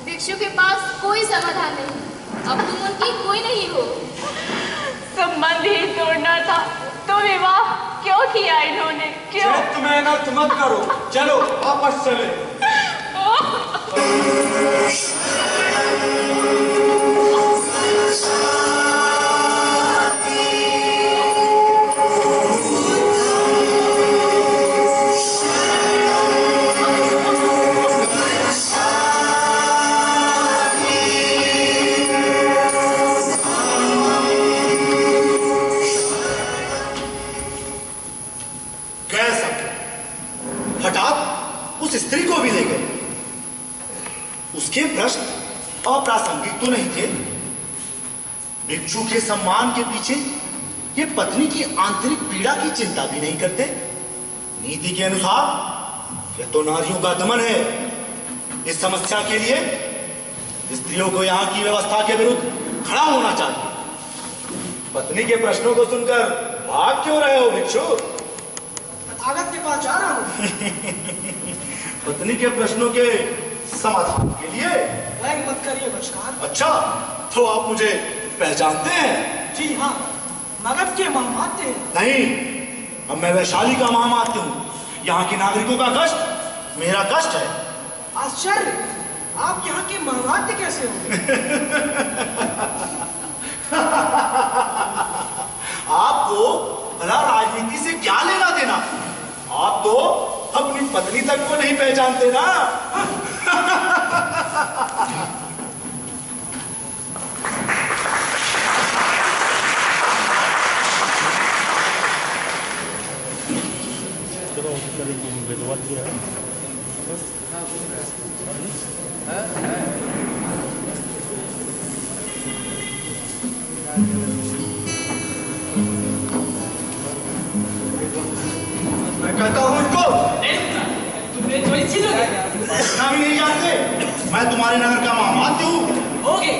भिक्षु के पास कोई समाधान नहीं। अब तुम उनकी कोई नहीं हो। संबंध ही तोड़ना था तो विवाह क्यों किया इन्होंने? क्यों? तुम्हें अनर्थ मत करो, चलो वापस चले। उस स्त्री को भी ले गए। उसके प्रश्न अप्रासंगिक तो नहीं थे। भिक्षु के सम्मान के पीछे ये पत्नी की आंतरिक पीड़ा की चिंता भी नहीं करते। नीति के अनुसार यह तो नारियों का दमन है। इस समस्या के लिए स्त्रियों को यहाँ की व्यवस्था के विरुद्ध खड़ा होना चाहिए। पत्नी के प्रश्नों को सुनकर भाग क्यों रहे हो भिक्षु? तथागत के पास जा रहा हूँ। पत्नी के प्रश्नों के समाधान के लिए? व्यंग मत करिए बचकार। अच्छा, तो आप मुझे पहचानते हैं? जी हाँ, मगध के महामात्य हैं। नहीं, अब मैं वैशाली का महामात्य हूँ। यहाँ के नागरिकों का कष्ट मेरा कष्ट है। आश्चर्य, आप यहाँ के महामात्य कैसे हो? आपको भला राजनीति से क्या लेना देना? आप तो अपनी पत्नी तक को नहीं पहचानते ना। मैं कहता हूँ इनको तुम्हें थोड़ी छीनोगे? इतना भी नहीं जानते? मैं तुम्हारे नगर का महामात्य हूँ। होगे,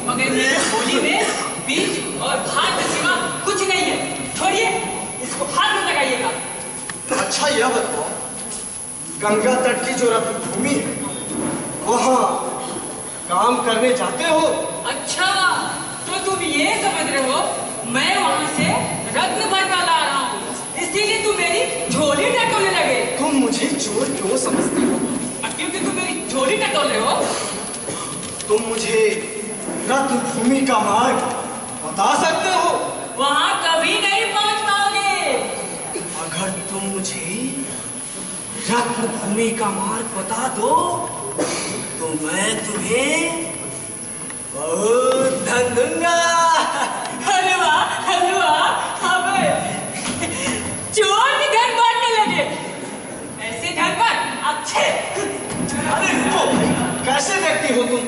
मगर मेरे होली में बीज और भात के सिवा कुछ नहीं है। छोड़िए, इसको हाथ में लगाइएगा। अच्छा यह बताओ, गंगा तट की जो रत्नभूमि है, वहाँ काम करने जाते हो? अच्छा, तो तुम ये समझ रहे हो मैं वहाँ से रत्न भर कर ला रहा हूँ, इसीलिए तुम मेरी झोली टटोलने लगे। तुम मुझे चोर क्यों समझते हो? क्योंकि तुम मेरी झोली टटोल रहे हो। तुम मुझे रत्नभूमि का मार्ग बता सकते हो? वहाँ कभी नहीं पहुँच पाओगे। अगर तुम मुझे रत्नभूमि का मार्ग बता दो तो मैं तुम्हें बहुत धन दूंगा। हलवा हलवा, अबे चोर भी धन बांटने लगे। ऐसे धन पर अच्छे। अरे रुको, कैसे व्यक्ति हो तुम?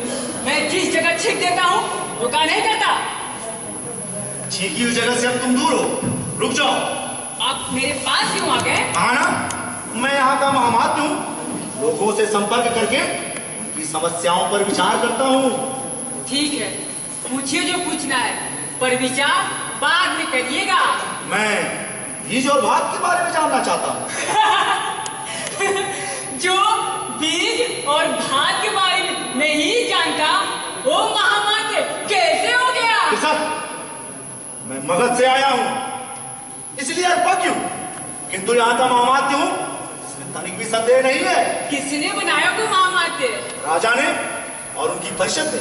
मैं जिस जगह छींक देता हूँ रुका नहीं करता। छींकी हुई जगह से अब तुम दूर हो, रुक जाओ। आप मेरे पास क्यों आ गए? हाँ ना, मैं यहाँ का महामात्य हूँ। लोगों से संपर्क करके उनकी समस्याओं पर विचार करता हूँ। ठीक है, पूछिए जो पूछना है, पर विचार बाद में करिएगा। मैं बीज और भात के बारे में जानना चाहता हूँ। जो बीज और भात के बारे में नहीं जानता वो महामात्य कैसे हो गया? सर, मैं मगध से आया हूँ, इसलिए अल्पज्ञ हूँ, किंतु यहाँ का महामात्य हूँ, इसमें तनिक भी संदेह नहीं है। किसने बनाया को महामात्य? राजा ने और उनकी परिषद ने।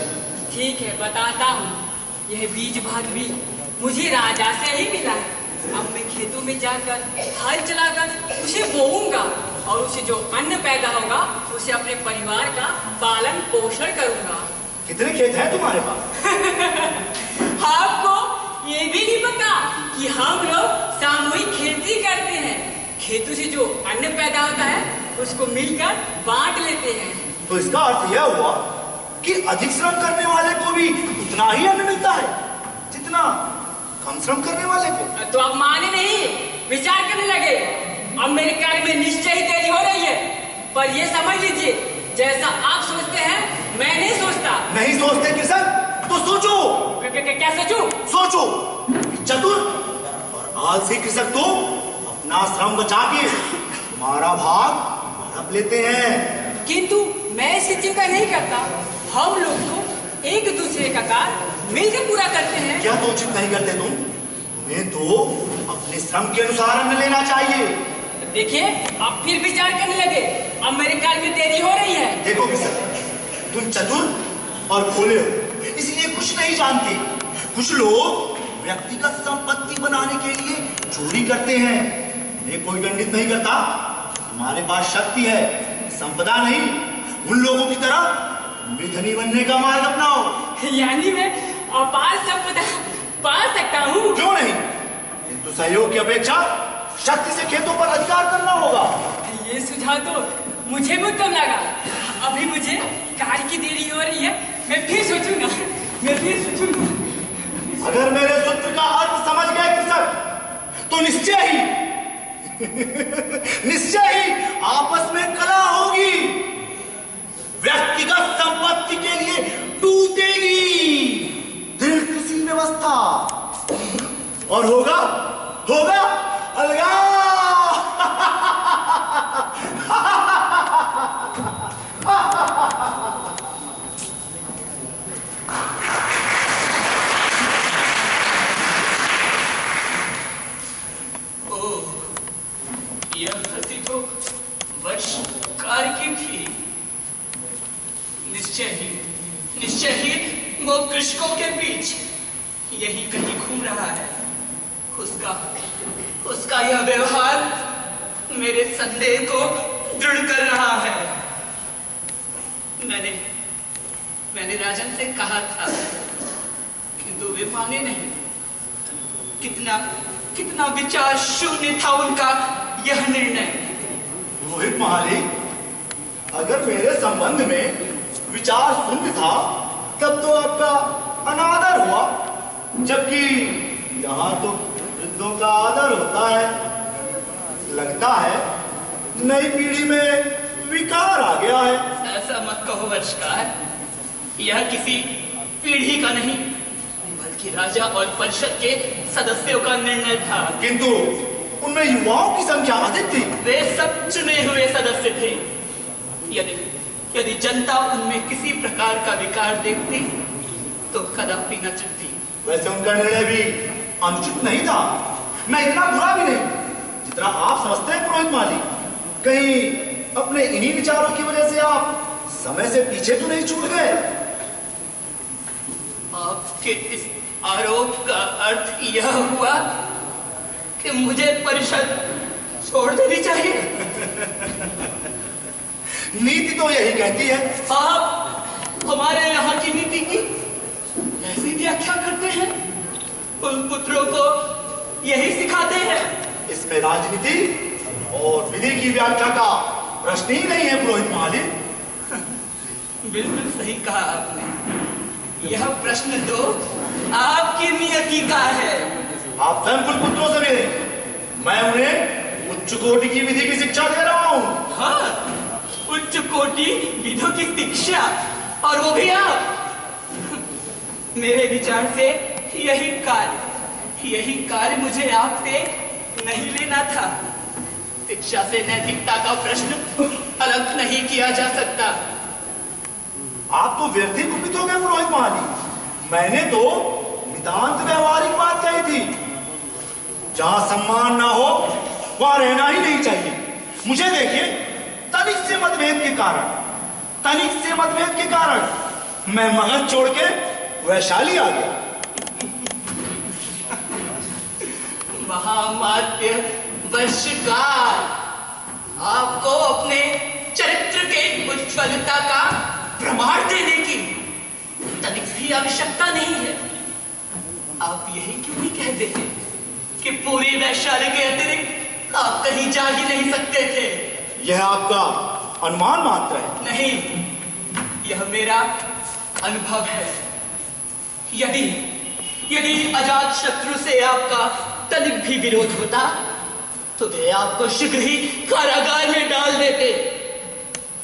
ठीक है, बताता हूँ। यह बीज भात भी मुझे राजा से ही मिला है। अब मैं खेतों में जाकर हल चलाकर उसे बोऊंगा और उसे जो अन्न पैदा होगा उसे अपने परिवार का पालन पोषण करूंगा। कितने खेत हैं तुम्हारे पास? आपको ये भी नहीं पता कि हम लोग सामूहिक खेती करते हैं। खेतों से जो अन्न पैदा होता है उसको मिलकर बांट लेते हैं। तो इसका अर्थ यह हुआ कि अधिक श्रम करने वाले को भी उतना ही अन्न मिलता है जितना कम श्रम करने वाले को। तो आप माने नहीं, विचार करने लगे। अब मेरे कार्य में निश्चय ही देरी हो रही है, पर ये समझ लीजिए जैसा आप सोचते हैं मैं नहीं सोचता। नहीं सोचते कृषक तो सोचो। क्या सोचूं? सोचो, चतुर और आलसी कृषक तो अपना श्रम बचा के तुम्हारा भाग हड़प लेते हैं। किंतु मैं इसकी चिंता नहीं करता। हम लोग तो एक दूसरे का कार्य मिलकर पूरा करते हैं। क्या तो उचित नहीं करते तुम? तुम्हें तो अपने श्रम के अनुसार अन्न लेना चाहिए। देखिए, आप फिर विचार करने लगे। अब मेरे कार्य में देरी हो रही है। देखो कृषक, तुम चतुर और भोले हो, इसलिए कुछ नहीं जानते। कुछ लोग व्यक्तिगत संपत्ति बनाने के लिए चोरी करते हैं। ये कोई दंडित नहीं करता। तुम्हारे पास शक्ति है, संपदा नहीं। उन लोगों की तरह भी धनी बनने का मार्ग अपनाओ। यानी मैं अपार संपदा पा सकता हूँ? क्यों नहीं, किंतु सहयोग की अपेक्षा शक्ति से खेतों पर अधिकार करना होगा। ये सुझाव तो मुझे भी उत्तम लगा। अभी मुझे कार्य की देरी हो रही है, मैं फिर सोचूंगा। अगर मेरे सूत्र का अर्थ समझ गए कृषक, तो निश्चय ही आपस में कलह होगी, व्यक्तिगत संपत्ति के लिए टूटेगी दृढ़ कृषि व्यवस्था, और होगा अलगाव। यह हंसी तो वर्ष कार की थी। निश्चय ही वो कृषकों के बीच यही कहीं घूम रहा है। उसका यह व्यवहार मेरे संदेह को दृढ़ कर रहा है। मैंने राजन से कहा था, किंतु वे माने नहीं। कितना विचार शून्य था उनका यह निर्णय। रोहित महाली, अगर मेरे संबंध में विचार शून्य था, तब तो आपका अनादर हुआ, जबकि यहाँ तो वृद्धों का आदर होता है। लगता है नई पीढ़ी में विकार आ गया है। ऐसा मत कहो वर्षकार, यह किसी पीढ़ी का नहीं, बल्कि राजा और परिषद के सदस्यों का निर्णय था। किंतु उनमें युवाओं की संख्या अधिक थी। वे सब चुने हुए सदस्य थे। यदि जनता उनमें किसी प्रकार का विकार देखती, तो कदापि न चुनती। वैसे उनका निर्णय भी अनुचित नहीं था। मैं इतना बुरा भी नहीं जितना आप समझते हैं पुरोहित माली। कहीं अपने इन्हीं विचारों की वजह से आप समय से पीछे तो नहीं छूट गए? आपके इस आरोप का अर्थ यह हुआ कि मुझे परिषद छोड़ देनी चाहिए। नीति तो यही कहती है। आप हमारे यहाँ की नीति की ऐसी व्याख्या करते हैं, उन पुत्रों को यही सिखाते हैं। इसमें राजनीति और विधि की व्याख्या का प्रश्न ही नहीं है पुरोहित महाली। बिल्कुल सही कहा आपने। यह प्रश्न तो आपकी नियति का है। आप स्वयं कुल पुत्रों से मिले, मैं उन्हें उच्च कोटि की विधि की शिक्षा दे रहा हूँ। हाँ, उच्च कोटि विधि की शिक्षा, और वो भी आप। मेरे विचार से यही कार्य मुझे आपसे नहीं लेना था। शिक्षा से नैतिकता का प्रश्न अलग नहीं किया जा सकता। आप तो व्यर्थ ही कुपित हो गए पुरोहित महाली। मैंने तो नितांत व्यवहारिक बात कही थी। जहां सम्मान ना हो वहां रहना ही नहीं चाहिए। मुझे देखिए, तनिक से मतभेद के कारण मैं मगध छोड़ के वैशाली आ गया। महामात्य वर्षकार, आपको अपने चरित्र के उज्ज्वलता का प्रमाण देने की तनिक भी आवश्यकता नहीं है। आप यही क्यों नहीं कहते थे कि पूरी वैशाली के अतिरिक्त आप कहीं जा ही नहीं सकते थे? यह आपका अनुमान मात्र है। नहीं, यह मेरा अनुभव है। यदि अजात शत्रु से आपका तनिक भी विरोध होता, तो वे आपको शीघ्र ही कारागार में डाल देते,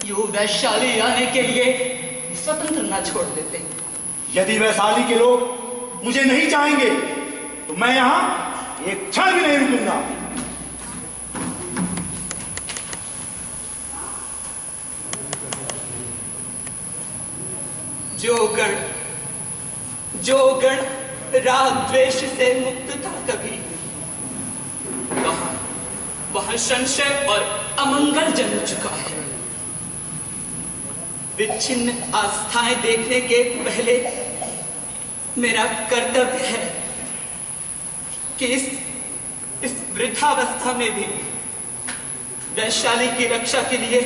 यूं वैशाली आने के लिए स्वतंत्र न छोड़ देते। यदि वैशाली के लोग मुझे नहीं चाहेंगे, तो मैं यहां एक क्षण भी नहीं रुकूंगा। जो गण राग द्वेष से मुक्त था कभी, वहां संशय और अमंगल जन्म चुका है। विच्छिन्न आस्थाएं देखने के पहले मेरा कर्तव्य है कि इस वृद्धावस्था में भी वैशाली की रक्षा के लिए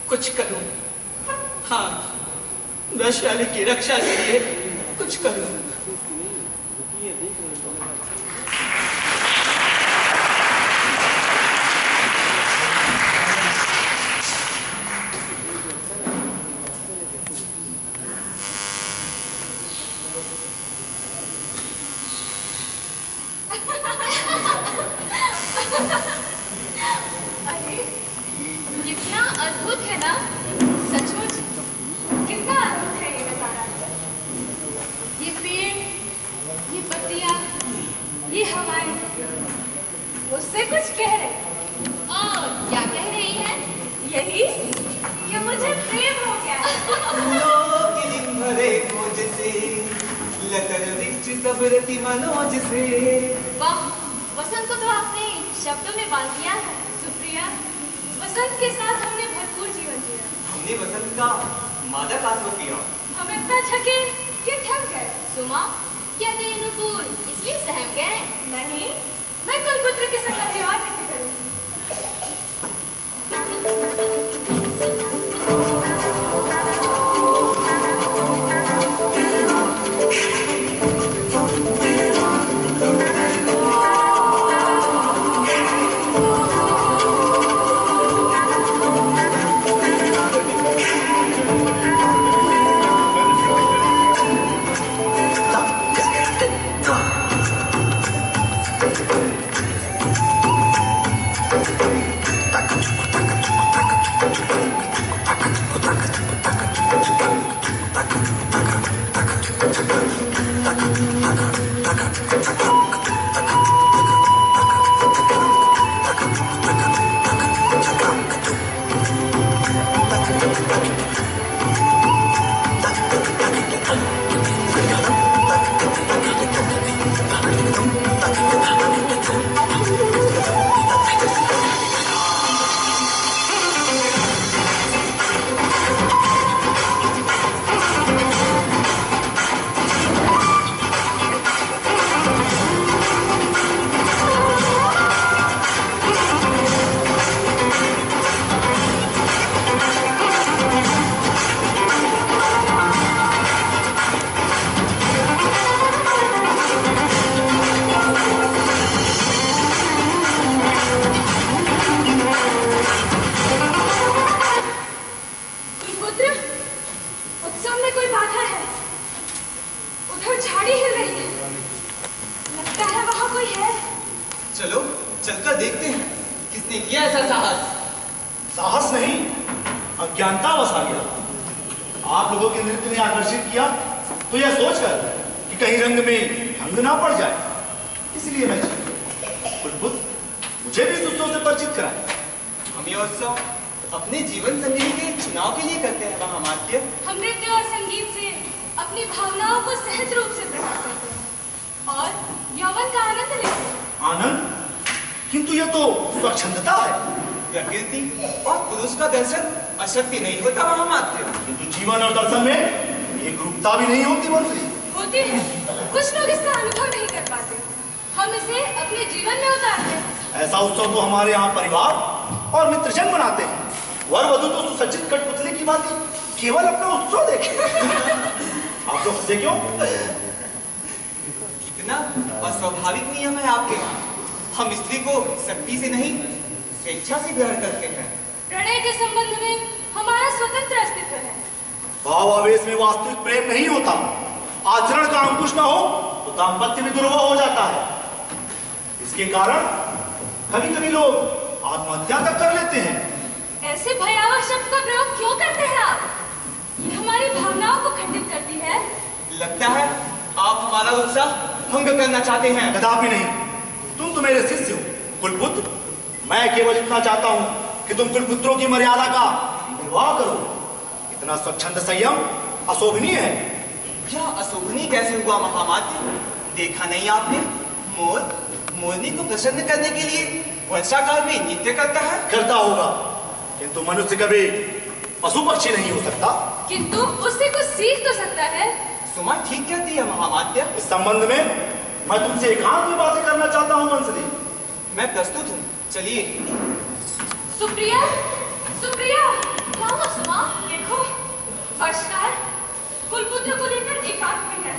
कुछ करूं। हाँ, वैशाली की रक्षा के लिए कुछ करूं। अद्भुत है ना? सचमुच कितना अद्भुत है ये नजारा। ये पेड़, ये पत्तियां, ये हवाएं मुझसे कुछ कह रहे। और क्या कह रही है? यही कि मुझे प्रेम हो गया। भरे मुझसे लतर विच सब रति मनोज से। वाह, वसंत को तो आपने शब्दों में बांध दिया है। सुप्रिया, वसंत के साथ हमने भरपूर जीवन जिया। हमने वसंत का मादक आस्वाद किया। हम इतना थके कि थक गए। सुमा, क्या तेरे नुपुर इसलिए सहम गए? नहीं, मैं कुलपुत्र के संग विवाह कैसे करूंगी? शक्ति नहीं होता वहां मात्र, किंतु जीवन और दर्शन में एक रूपता भी नहीं होती मंत्री। होती है, कुछ लोग इसका अनुभव नहीं कर पाते। हम इसे अपने जीवन में उतारते हैं। ऐसा उत्सव तो हमारे यहाँ परिवार और मित्रजन मनाते हैं। वर वधु तो सुसज्जित कठपुतली की बात केवल अपना उत्सव देखे। आप लोग हंसे क्यों? इतना अस्वाभाविक नियम है आपके यहाँ। हम स्त्री को शक्ति से नहीं, स्वेच्छा से ग्रहण करते हैं। प्रणय के संबंध में हमारा स्वतंत्र अस्तित्व है। भाव आवेश में वास्तविक प्रेम नहीं होता। आचरण का अंकुश न हो तो दाम्पत्य भी दुर्वह हो जाता है। इसके कारण कभी कभी लोग आत्महत्या तक कर लेते हैं। ऐसे भयावह शब्द का प्रयोग क्यों करते हैं आप? ये हमारी भावनाओं को खंडित करती है। लगता है आप हमारा उत्साह भंग करना चाहते हैं। कदापि नहीं, तुम तो मेरे शिष्य हो कुलपुत्र। मैं केवल इतना चाहता हूँ कि तुम कुलपुत्रों की मर्यादा का निर्वाह करो। इतना स्वच्छंद संयम अशोभनीय है। क्या अशोभनीय कैसे हुआ महामात्र? देखा नहीं आपने? मोर मोरनी को प्रसन्न करने के लिए वर्षाकाल में नृत्य करता है। करता होगा, किंतु मनुष्य कभी पशु पक्षी नहीं हो सकता। किंतु उससे कुछ सीख तो सकता है। सुमा ठीक कहती है महामात्र। इस संबंध में मैं तुमसे एकांत में बातें करना चाहता हूँ मंत्री। मैं प्रस्तुत हूँ, चलिए। सुप्रिया, सुप्रिया, क्या हुआ सुमा? देखो, वर्षकार कुलपुत्र को लेकर एकांत में है।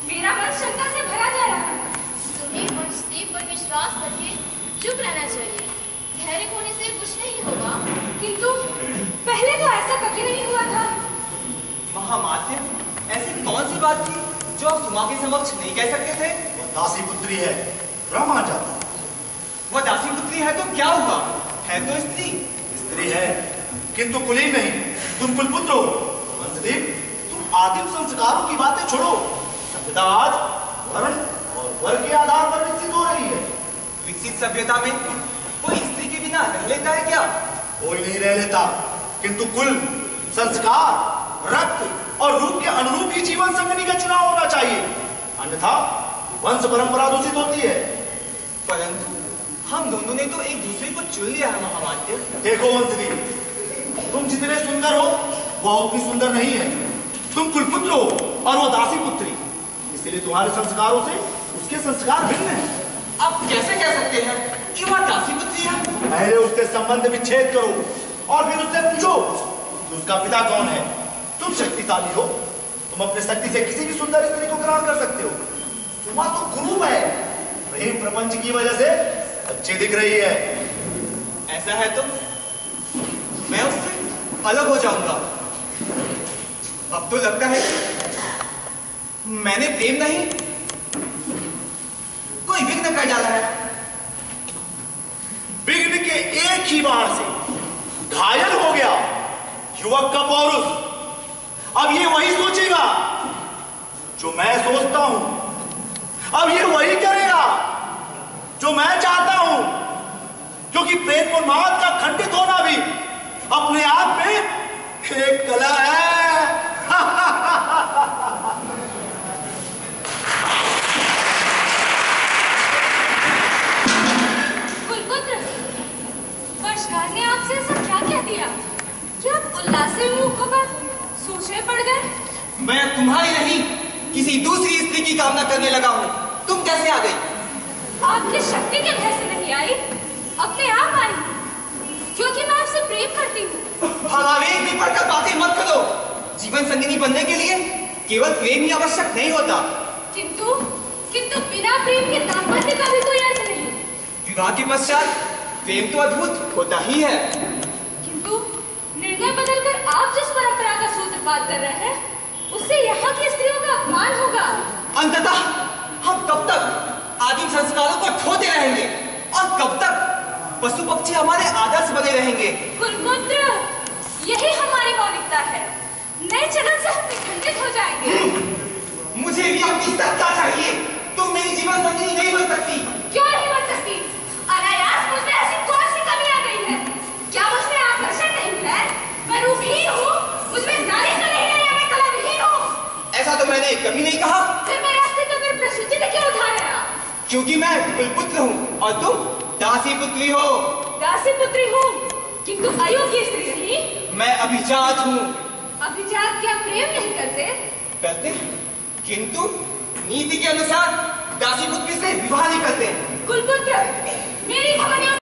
मेरा मन शंका से भरा जा रहा है। तुम्हें वंशदेव पर विश्वास करके चुप रहना चाहिए। धैर्य होने से कुछ नहीं होगा। किंतु पहले तो ऐसा कभी नहीं हुआ था। महामात्र, ऐसी कौन सी बात थी जो आप सुमा के समक्ष नहीं कह सकते थे? वह दासी पुत्री है, ब्रह्मा जाता। वह दासी पुत्री है तो क्या हुआ? है तो स्त्री। स्त्री है किंतु कुलीन नहीं, तुम कुलपुत्र हो। वंशदेव, तुम आदिम संस्कारों की बातें छोड़ो। सभ्यता आज वर्ण और वर्ग के आधार पर विकसित हो रही है। विकसित सभ्यता में कोई स्त्री के बिना रह लेता है क्या? कोई नहीं रह लेता, किंतु कुल, संस्कार, रक्त और रूप के अनुरूप ही जीवन संगनी का चुनाव होना चाहिए, अन्यथा वंश परंपरा दूषित होती है। परंतु हम दोनों ने तो एक दूसरे को चुन लिया है महामात्य। देखो वंशदेव, तुम जितने सुंदर हो वह उतनी सुंदर नहीं है। तुम कुलपुत्र हो और वो दासी पुत्री, इसलिए तुम्हारे संस्कारों से उसके संस्कार भिन्न हैं। आप कैसे कह सकते हैं कि वह दासी पुत्री है? पहले उससे संबंध विच्छेद करो और फिर उससे पूछो कि उसका पिता कौन है। तुम शक्तिशाली हो, तुम अपने शक्ति से किसी भी सुंदर स्त्री को ग्रहण कर सकते हो। तुम्हारा तो कुरूप है, प्रेम प्रपंच की वजह से अच्छी दिख रही है। ऐसा है तो मैं उससे अलग हो जाऊंगा। अब तो लगता है मैंने प्रेम नहीं कोई विघ्न कर डाला है। विघ्न के एक ही बार से घायल हो गया युवक का पौरुष। अब ये वही सोचेगा जो मैं सोचता हूं, अब ये वही करेगा जो मैं चाहता हूं, क्योंकि प्रेम उन्माद का खंडित होना भी अपने आप में एक कला है। कुलपुत्र, वर्षकार ने आपसे ऐसा क्या कह दिया कि आप उल्लास से मुंह होकर सोचने पड़ गए? मैं तुम्हारी नहीं किसी दूसरी स्त्री की कामना करने लगा हूं। तुम कैसे आ गई? आपकी शक्ति के भय से नहीं आई, अपने आप आई, क्योंकि मैं आपसे प्रेम करती हूँ। भावावेग में पड़कर बातें मत करो। जीवन संगिनी बनने के लिए केवल प्रेम ही आवश्यक नहीं होता। किंतु बिना प्रेम के दाम्पत्य का भी कोई अर्थ नहीं। विवाह के पश्चात प्रेम तो अद्भुत होता ही है। किंतु निर्णय बदलकर आप जिस परंपरा का सूत्रपात कर रहे हैं, उससे यहाँ की स्त्रियों का अपमान होगा। अंततः हम कब तक आदिम संस्कारों को ढोते रहेंगे और कब तक पशु पक्षी हमारे आदर्श बने रहेंगे? कुलपुत्र, यही हमारी मौलिकता है। नए चलन से हम खंडित हो जाएंगे। मुझे भी अपनी सत्ता चाहिए। तुम मेरी जीवन संगिनी नहीं बन सकती। क्यों नहीं बन सकती? अनायास मुझ में ऐसी कौन सी कमी आ गई है? क्या मुझमें आकर्षण नहीं है? मैं रूपहीन हूँ, मुझमें नारी तो नहीं है, या मैं कलाविहीन हूँ? ऐसा तो मैंने कभी नहीं कहा। फिर मेरे अस्तित्व पर प्रश्न चिन्ह क्यों उठा रहे हैं? क्योंकि मैं कुलपुत्र हूँ और तुम दासी पुत्री हो। दासी पुत्री हूँ, किंतु अयोग्य स्त्री नहीं। मैं अभिजात हूँ। अभिजात क्या प्रेम नहीं करते? करते, किंतु नीति के अनुसार दासी पुत्री से विवाह नहीं करते। कुलपुत्र, मेरी धमनियों